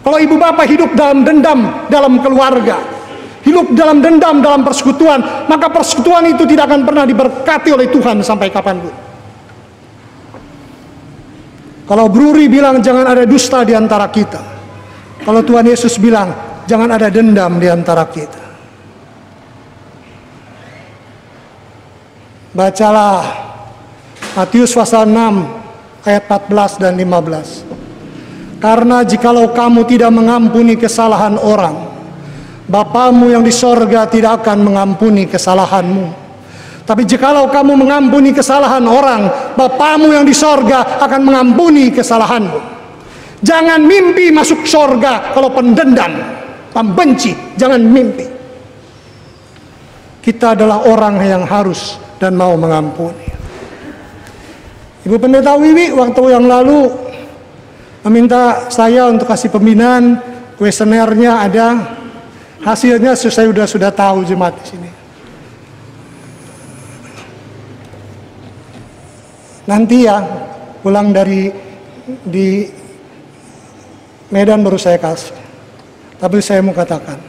Kalau ibu bapak hidup dalam dendam dalam keluarga, hidup dalam dendam dalam persekutuan, maka persekutuan itu tidak akan pernah diberkati oleh Tuhan sampai kapanpun. Kalau Bruri bilang jangan ada dusta di antara kita, kalau Tuhan Yesus bilang jangan ada dendam di antara kita. Bacalah Matius pasal 6 ayat 14 dan 15. Karena jikalau kamu tidak mengampuni kesalahan orang, Bapamu yang di sorga tidak akan mengampuni kesalahanmu. Tapi jikalau kamu mengampuni kesalahan orang, Bapamu yang di sorga akan mengampuni kesalahanmu. Jangan mimpi masuk sorga kalau pendendam, pembenci, jangan mimpi. Kita adalah orang yang harus dan mau mengampuni. Ibu Pendeta Wiwi waktu yang lalu meminta saya untuk kasih pembinaan, kuesionernya ada, hasilnya saya sudah tahu jemaat di sini. Nanti ya pulang dari Medan baru saya kasih. Tapi saya mau katakan,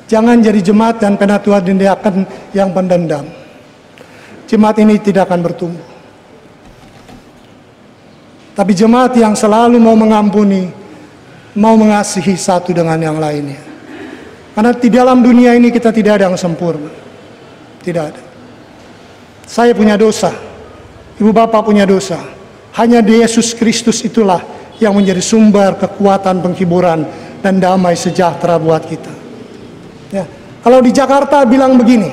jangan jadi jemaat dan penatua didiakan yang pendendam. Jemaat ini tidak akan bertumbuh. Tapi jemaat yang selalu mau mengampuni, mau mengasihi satu dengan yang lainnya. Karena di dalam dunia ini kita tidak ada yang sempurna. Tidak ada. Saya punya dosa. Ibu bapak punya dosa. Hanya Yesus Kristus itulah yang menjadi sumber kekuatan, penghiburan, dan damai sejahtera buat kita. Ya. Kalau di Jakarta bilang begini,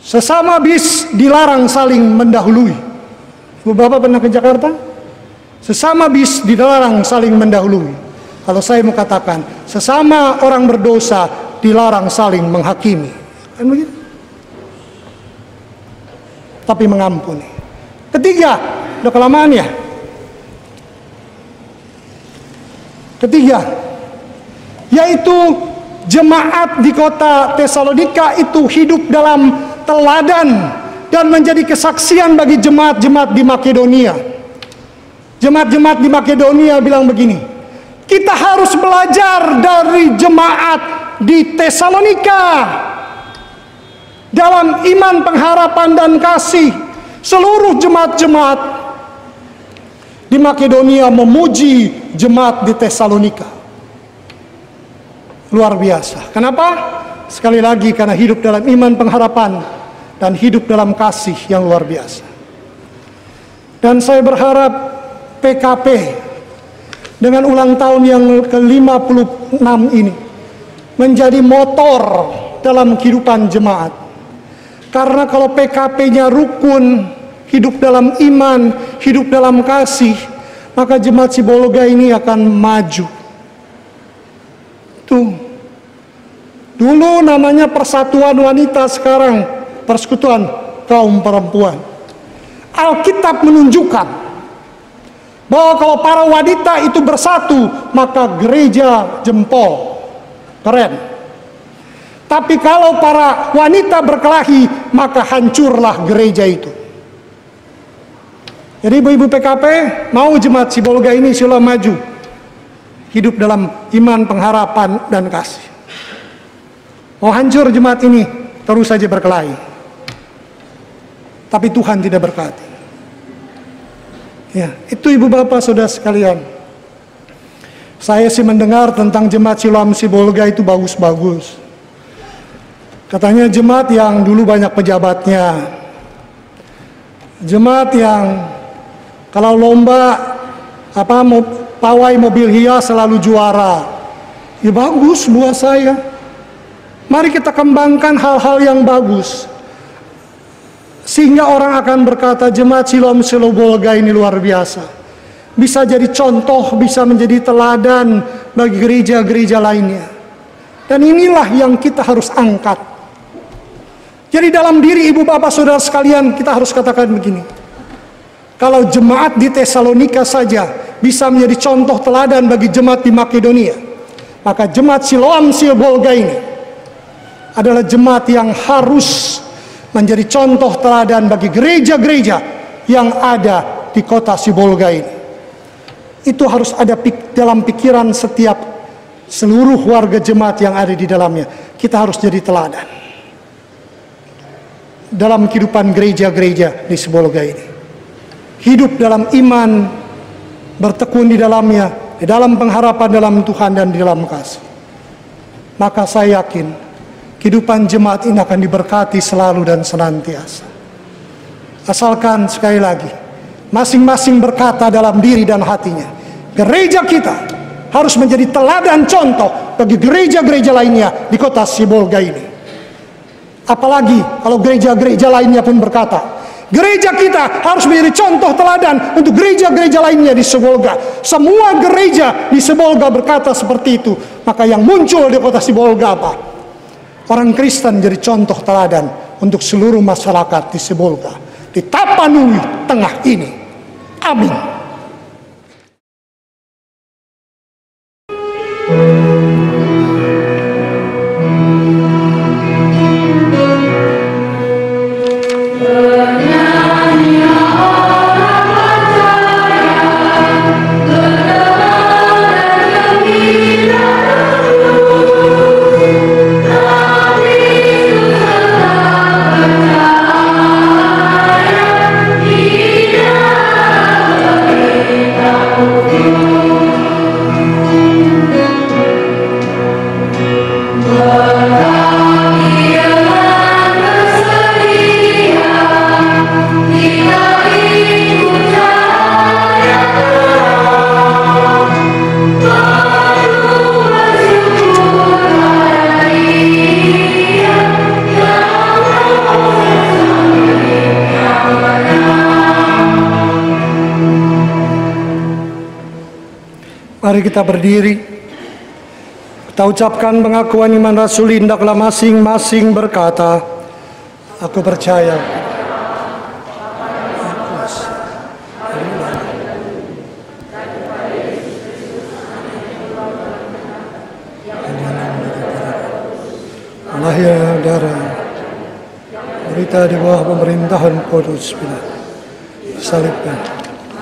sesama bis dilarang saling mendahului. Ibu bapak pernah ke Jakarta? Sesama bis dilarang saling mendahului. Kalau saya mau katakan, sesama orang berdosa dilarang saling menghakimi. Kan begitu? Tapi mengampuni. Ketiga, udah kelamaan ya. Ketiga, yaitu jemaat di kota Tesalonika itu hidup dalam teladan dan menjadi kesaksian bagi jemaat-jemaat di Makedonia. Jemaat-jemaat di Makedonia bilang begini, kita harus belajar dari jemaat di Tesalonika dalam iman, pengharapan, dan kasih. Seluruh jemaat-jemaat di Makedonia memuji jemaat di Tesalonika. Luar biasa. Kenapa? Sekali lagi karena hidup dalam iman, pengharapan, dan hidup dalam kasih yang luar biasa. Dan saya berharap PKP dengan ulang tahun yang ke-56 ini menjadi motor dalam kehidupan jemaat. Karena kalau PKP-nya rukun, hidup dalam iman, hidup dalam kasih, maka jemaat Sibolga ini akan maju. Tuh. Dulu namanya Persatuan Wanita, sekarang Persekutuan Kaum Perempuan. Alkitab menunjukkan bahwa kalau para wanita itu bersatu, maka gereja jempol. Keren. Tapi kalau para wanita berkelahi, maka hancurlah gereja itu. Jadi ibu-ibu PKP, mau jemaat Sibolga ini sila maju. Hidup dalam iman, pengharapan, dan kasih. Mau hancur jemaat ini, terus saja berkelahi. Tapi Tuhan tidak berkati. Ya, itu ibu bapak saudara sekalian. Saya sih mendengar tentang jemaat Siloam Sibolga itu bagus-bagus. Katanya jemaat yang dulu banyak pejabatnya. Jemaat yang kalau lomba pawai mobil hias selalu juara. Ya bagus buat saya. Mari kita kembangkan hal-hal yang bagus. Sehingga orang akan berkata jemaat Siloam Sibolga ini luar biasa. Bisa jadi contoh, bisa menjadi teladan bagi gereja-gereja lainnya. Dan inilah yang kita harus angkat. Jadi dalam diri ibu bapak saudara sekalian, kita harus katakan begini. Kalau jemaat di Tesalonika saja bisa menjadi contoh teladan bagi jemaat di Makedonia, maka jemaat Siloam Sibolga ini adalah jemaat yang harus menjadi contoh teladan bagi gereja-gereja yang ada di kota Sibolga ini. Itu harus ada dalam pikiran setiap seluruh warga jemaat yang ada di dalamnya. Kita harus jadi teladan dalam kehidupan gereja-gereja di Sibolga ini. Hidup dalam iman, bertekun di dalamnya, di dalam pengharapan dalam Tuhan dan di dalam kasih. Maka saya yakin kehidupan jemaat ini akan diberkati selalu dan senantiasa. Asalkan sekali lagi masing-masing berkata dalam diri dan hatinya, gereja kita harus menjadi teladan contoh bagi gereja-gereja lainnya di kota Sibolga ini. Apalagi kalau gereja-gereja lainnya pun berkata, gereja kita harus menjadi contoh teladan untuk gereja-gereja lainnya di Sibolga. Semua gereja di Sibolga berkata seperti itu. Maka yang muncul di kota Sibolga apa? Orang Kristen jadi contoh teladan untuk seluruh masyarakat di Sibolga, di Tapanuli Tengah ini. Amin. Bernyanyi orang percaya, berdoa Mari kita berdiri. Kita ucapkan pengakuan iman rasuli, hendaklah masing-masing berkata, aku percaya. Lahir darah, berita di bawah pemerintahan Pontius Pilatus, disalibkan,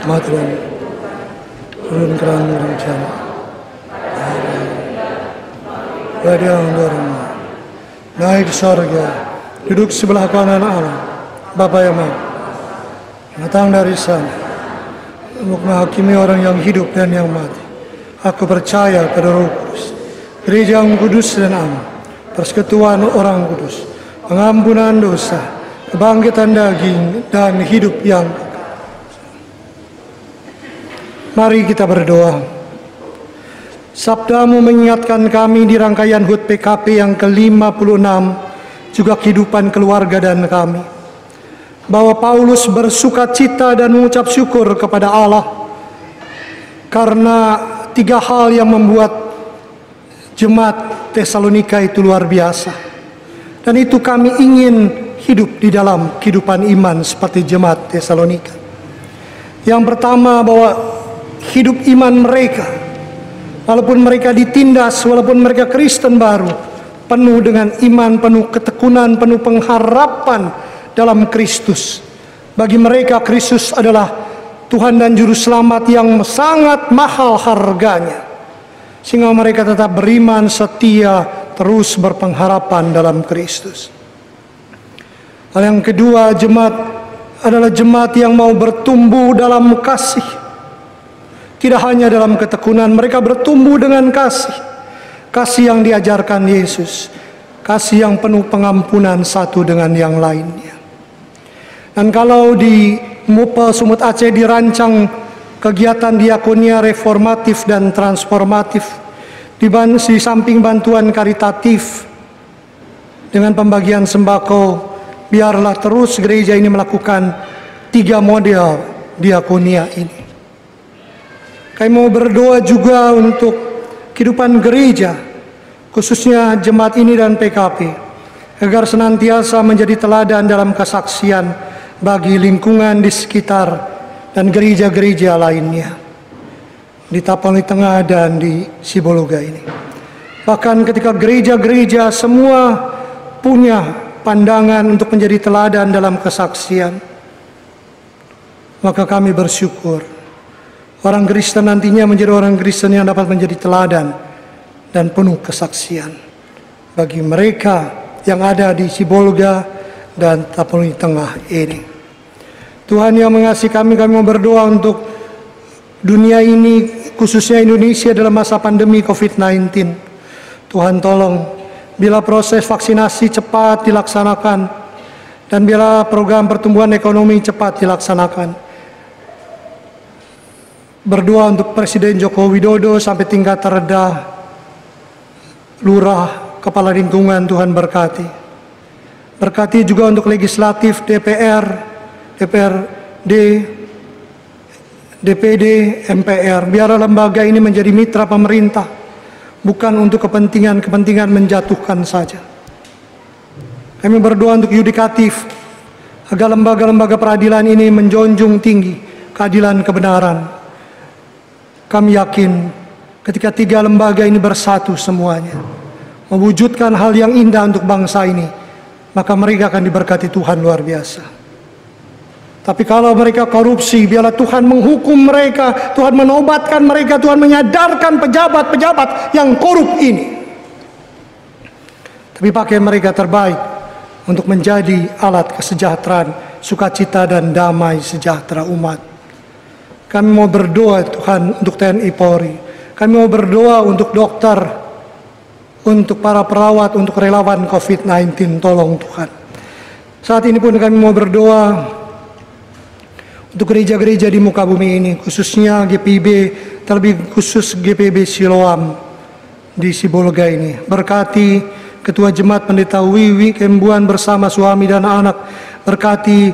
mati dan turun ke dalam rencana. Dia mendorongnya, naik ke sorga, duduk sebelah kanan Allah, Bapa yang Maha, datang dari sana, untuk menghakimi orang yang hidup dan yang mati. Aku percaya pada Roh Kudus, Gereja yang kudus dan aman, persekutuan orang kudus, pengampunan dosa, kebangkitan daging, dan hidup yang kekal. Mari kita berdoa. Sabdamu mengingatkan kami di rangkaian HUT PKP yang ke-56, juga kehidupan keluarga dan kami, bahwa Paulus bersuka cita dan mengucap syukur kepada Allah karena 3 hal yang membuat jemaat Tesalonika itu luar biasa. Dan itu kami ingin hidup di dalam kehidupan iman seperti jemaat Tesalonika. Yang pertama, bahwa hidup iman mereka, walaupun mereka ditindas, walaupun mereka Kristen baru, penuh dengan iman, penuh ketekunan, penuh pengharapan dalam Kristus. Bagi mereka Kristus adalah Tuhan dan Juru Selamat yang sangat mahal harganya, sehingga mereka tetap beriman, setia, terus berpengharapan dalam Kristus. Hal yang kedua, jemaat adalah jemaat yang mau bertumbuh dalam kasih. Tidak hanya dalam ketekunan, mereka bertumbuh dengan kasih. Kasih yang diajarkan Yesus, kasih yang penuh pengampunan satu dengan yang lainnya. Dan kalau di MUPA Sumut Aceh dirancang kegiatan diakonia reformatif dan transformatif, di samping bantuan karitatif dengan pembagian sembako, biarlah terus gereja ini melakukan 3 model diakonia ini. Kami mau berdoa juga untuk kehidupan gereja, khususnya jemaat ini dan PKP, agar senantiasa menjadi teladan dalam kesaksian bagi lingkungan di sekitar dan gereja-gereja lainnya di Tapanuli Tengah dan di Sibolga ini. Bahkan ketika gereja-gereja semua punya pandangan untuk menjadi teladan dalam kesaksian, maka kami bersyukur orang Kristen nantinya menjadi orang Kristen yang dapat menjadi teladan dan penuh kesaksian bagi mereka yang ada di Sibolga dan Tapanuli Tengah ini. Tuhan yang mengasihi kami mau berdoa untuk dunia ini, khususnya Indonesia dalam masa pandemi COVID-19. Tuhan tolong, bila proses vaksinasi cepat dilaksanakan dan bila program pertumbuhan ekonomi cepat dilaksanakan. Berdoa untuk Presiden Joko Widodo sampai tingkat terendah, lurah, kepala lingkungan, Tuhan berkati. Berkati juga untuk legislatif, DPR, DPRD, DPD, MPR. Biarlah lembaga ini menjadi mitra pemerintah, bukan untuk kepentingan-kepentingan menjatuhkan saja. Kami berdoa untuk yudikatif, agar lembaga-lembaga peradilan ini menjunjung tinggi keadilan kebenaran. Kami yakin ketika 3 lembaga ini bersatu semuanya, mewujudkan hal yang indah untuk bangsa ini, maka mereka akan diberkati Tuhan luar biasa. Tapi kalau mereka korupsi, biarlah Tuhan menghukum mereka, Tuhan menobatkan mereka, Tuhan menyadarkan pejabat-pejabat yang korup ini. Tapi pakai mereka terbaik untuk menjadi alat kesejahteraan, sukacita dan damai sejahtera umat. Kami mau berdoa Tuhan untuk TNI Polri. Kami mau berdoa untuk dokter, untuk para perawat, untuk relawan COVID-19. Tolong Tuhan. Saat ini pun kami mau berdoa untuk gereja-gereja di muka bumi ini, khususnya GPIB, terlebih khusus GPIB Siloam di Sibolga ini. Berkati Ketua Jemaat Pendeta Wiwi Kembuan bersama suami dan anak. Berkati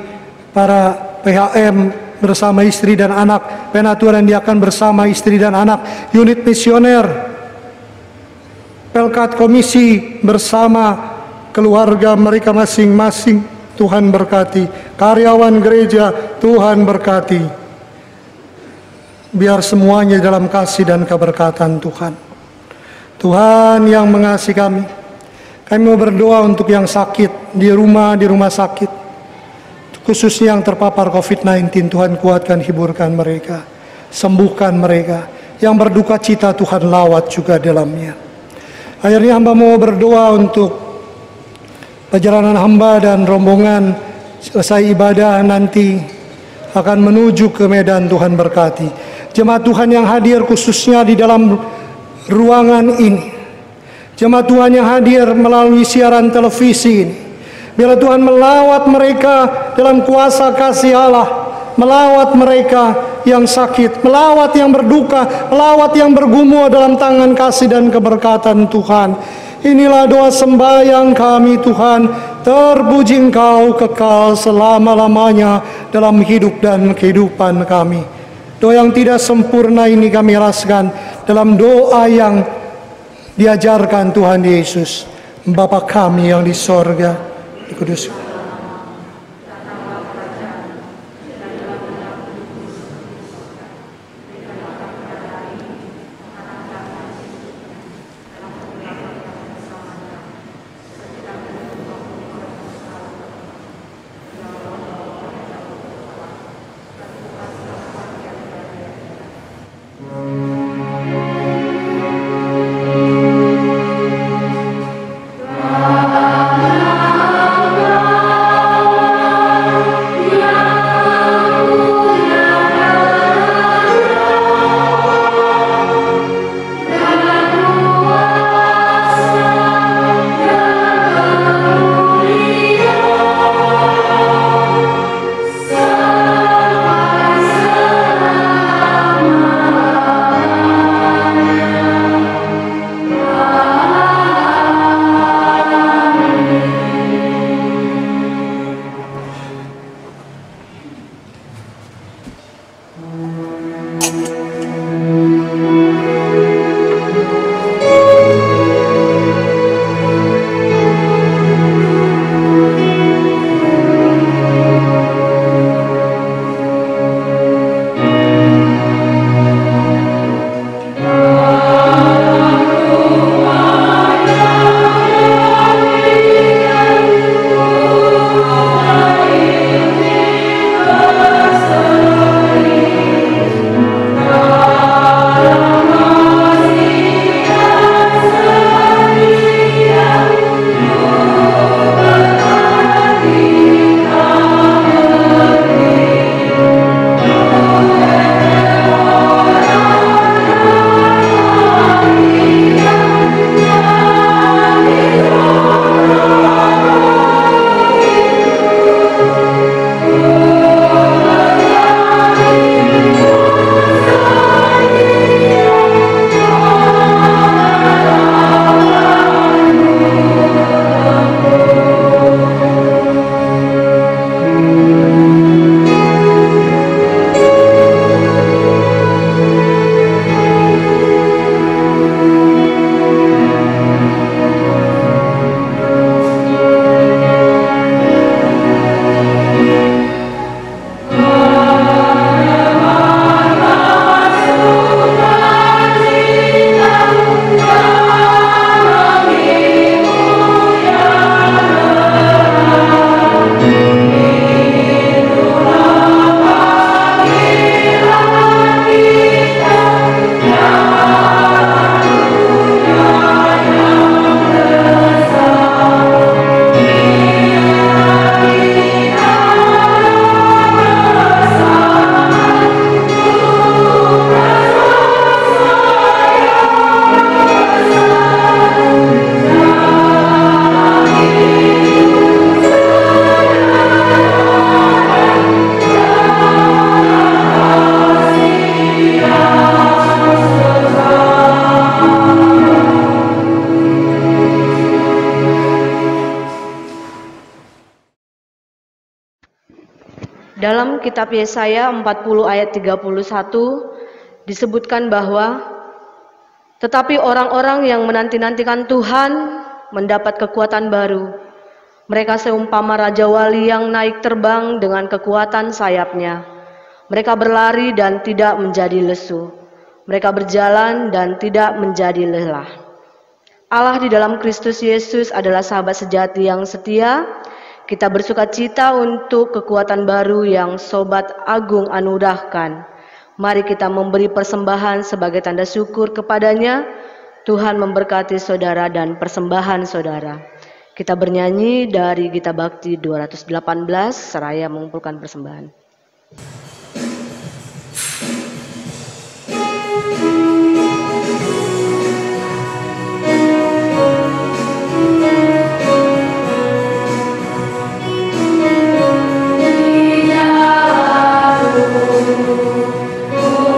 para PHM bersama istri dan anak, Penatua dan Diakan bersama istri dan anak, unit misioner, Pelkat Komisi bersama keluarga mereka masing-masing, Tuhan berkati. Karyawan gereja, Tuhan berkati. Biar semuanya dalam kasih dan keberkatan Tuhan. Tuhan yang mengasihi kami mau berdoa untuk yang sakit di rumah sakit, khususnya yang terpapar COVID-19. Tuhan kuatkan, hiburkan mereka, sembuhkan mereka. Yang berduka cita Tuhan lawat juga dalamnya. Akhirnya hamba mau berdoa untuk perjalanan hamba dan rombongan selesai ibadah nanti akan menuju ke Medan. Tuhan berkati jemaat Tuhan yang hadir khususnya di dalam ruangan ini, jemaat Tuhan yang hadir melalui siaran televisi ini. Biarlah Tuhan melawat mereka dalam kuasa kasih Allah, melawat mereka yang sakit, melawat yang berduka, melawat yang bergumul dalam tangan kasih dan keberkatan Tuhan. Inilah doa sembahyang kami Tuhan. Terpuji Engkau kekal selama-lamanya dalam hidup dan kehidupan kami. Doa yang tidak sempurna ini kami rasakan dalam doa yang diajarkan Tuhan Yesus. Bapa kami yang di sorga, dikuduskan. Amen. Dalam kitab Yesaya 40 ayat 31 disebutkan bahwa tetapi orang-orang yang menanti-nantikan Tuhan mendapat kekuatan baru. Mereka seumpama Raja Wali yang naik terbang dengan kekuatan sayapnya. Mereka berlari dan tidak menjadi lesu. Mereka berjalan dan tidak menjadi lelah. Allah di dalam Kristus Yesus adalah sahabat sejati yang setia. Kita bersuka cita untuk kekuatan baru yang Sobat Agung anugerahkan. Mari kita memberi persembahan sebagai tanda syukur kepadanya. Tuhan memberkati saudara dan persembahan saudara. Kita bernyanyi dari Gita Bakti 218 seraya mengumpulkan persembahan. Dengan lembut menurunlah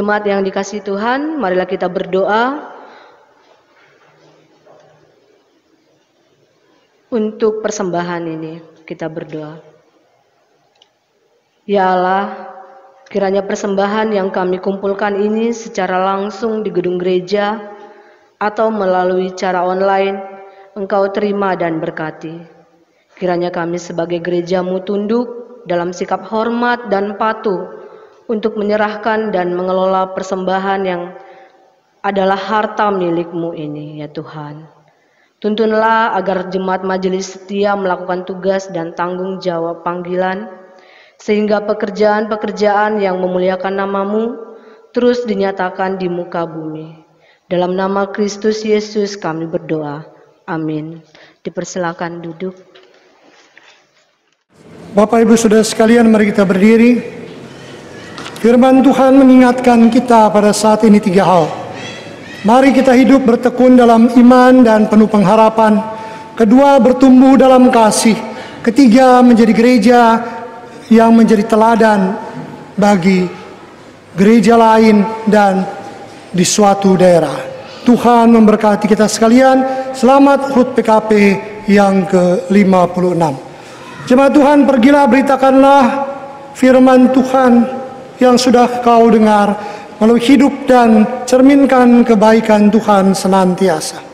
jemaat yang dikasihi Tuhan, marilah kita berdoa untuk persembahan ini. Kita berdoa. Ya Allah, kiranya persembahan yang kami kumpulkan ini secara langsung di gedung gereja atau melalui cara online, Engkau terima dan berkati. Kiranya kami sebagai gereja-Mu tunduk dalam sikap hormat dan patuh untuk menyerahkan dan mengelola persembahan yang adalah harta milik-Mu ini, ya Tuhan. Tuntunlah agar jemaat majelis setia melakukan tugas dan tanggung jawab panggilan, sehingga pekerjaan-pekerjaan yang memuliakan nama-Mu terus dinyatakan di muka bumi. Dalam nama Kristus Yesus kami berdoa. Amin. Dipersilakan duduk. Bapak Ibu Saudara sekalian, mari kita berdiri. Firman Tuhan mengingatkan kita pada saat ini 3 hal. Mari kita hidup bertekun dalam iman dan penuh pengharapan. Kedua, bertumbuh dalam kasih. Ketiga, menjadi gereja yang menjadi teladan bagi gereja lain dan di suatu daerah. Tuhan memberkati kita sekalian. Selamat HUT PKP yang ke-56. Jemaat Tuhan, pergilah beritakanlah firman Tuhan yang sudah kau dengar, melalui hidup dan cerminkan kebaikan Tuhan senantiasa.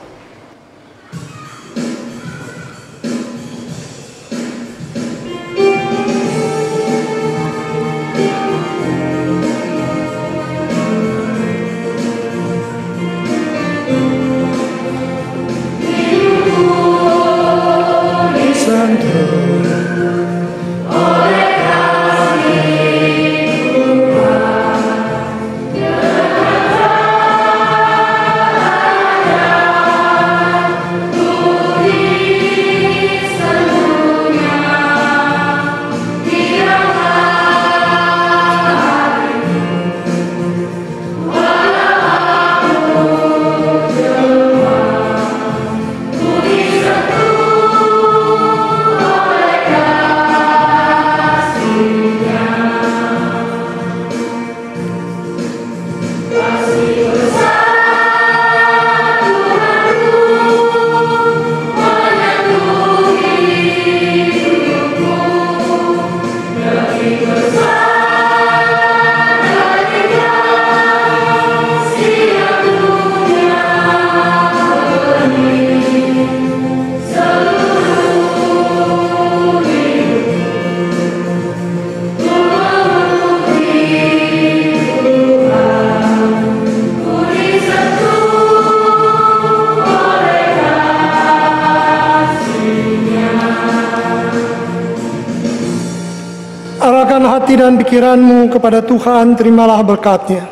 Hati dan pikiranmu kepada Tuhan, terimalah berkat-Nya.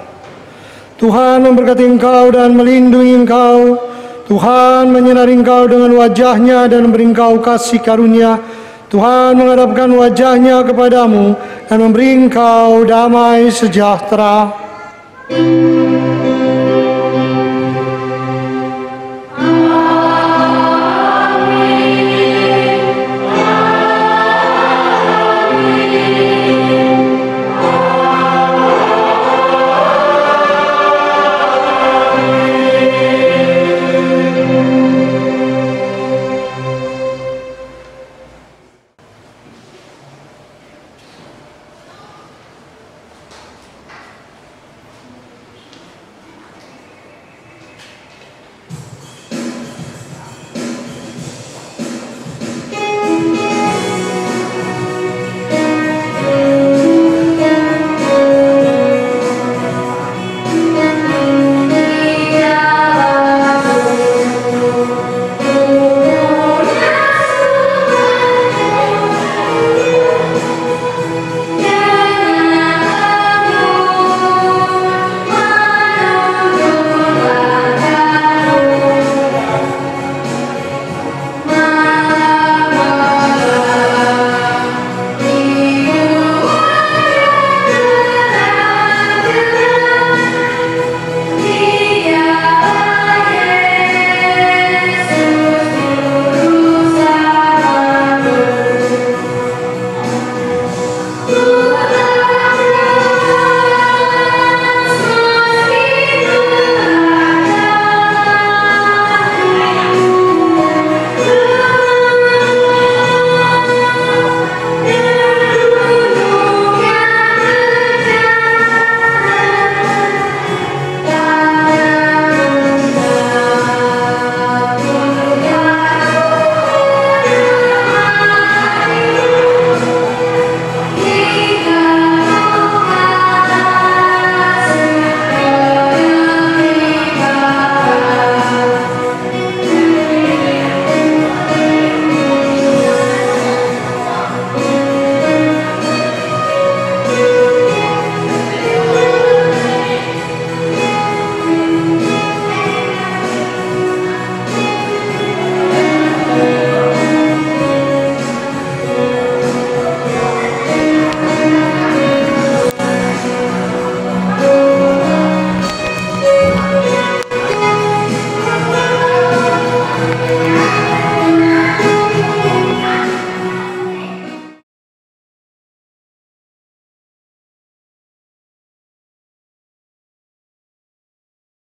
Tuhan memberkati engkau dan melindungi engkau. Tuhan menyinari engkau dengan wajah-Nya dan memberi engkau kasih karunia. Tuhan menghadapkan wajah-Nya kepadamu dan memberi engkau damai sejahtera.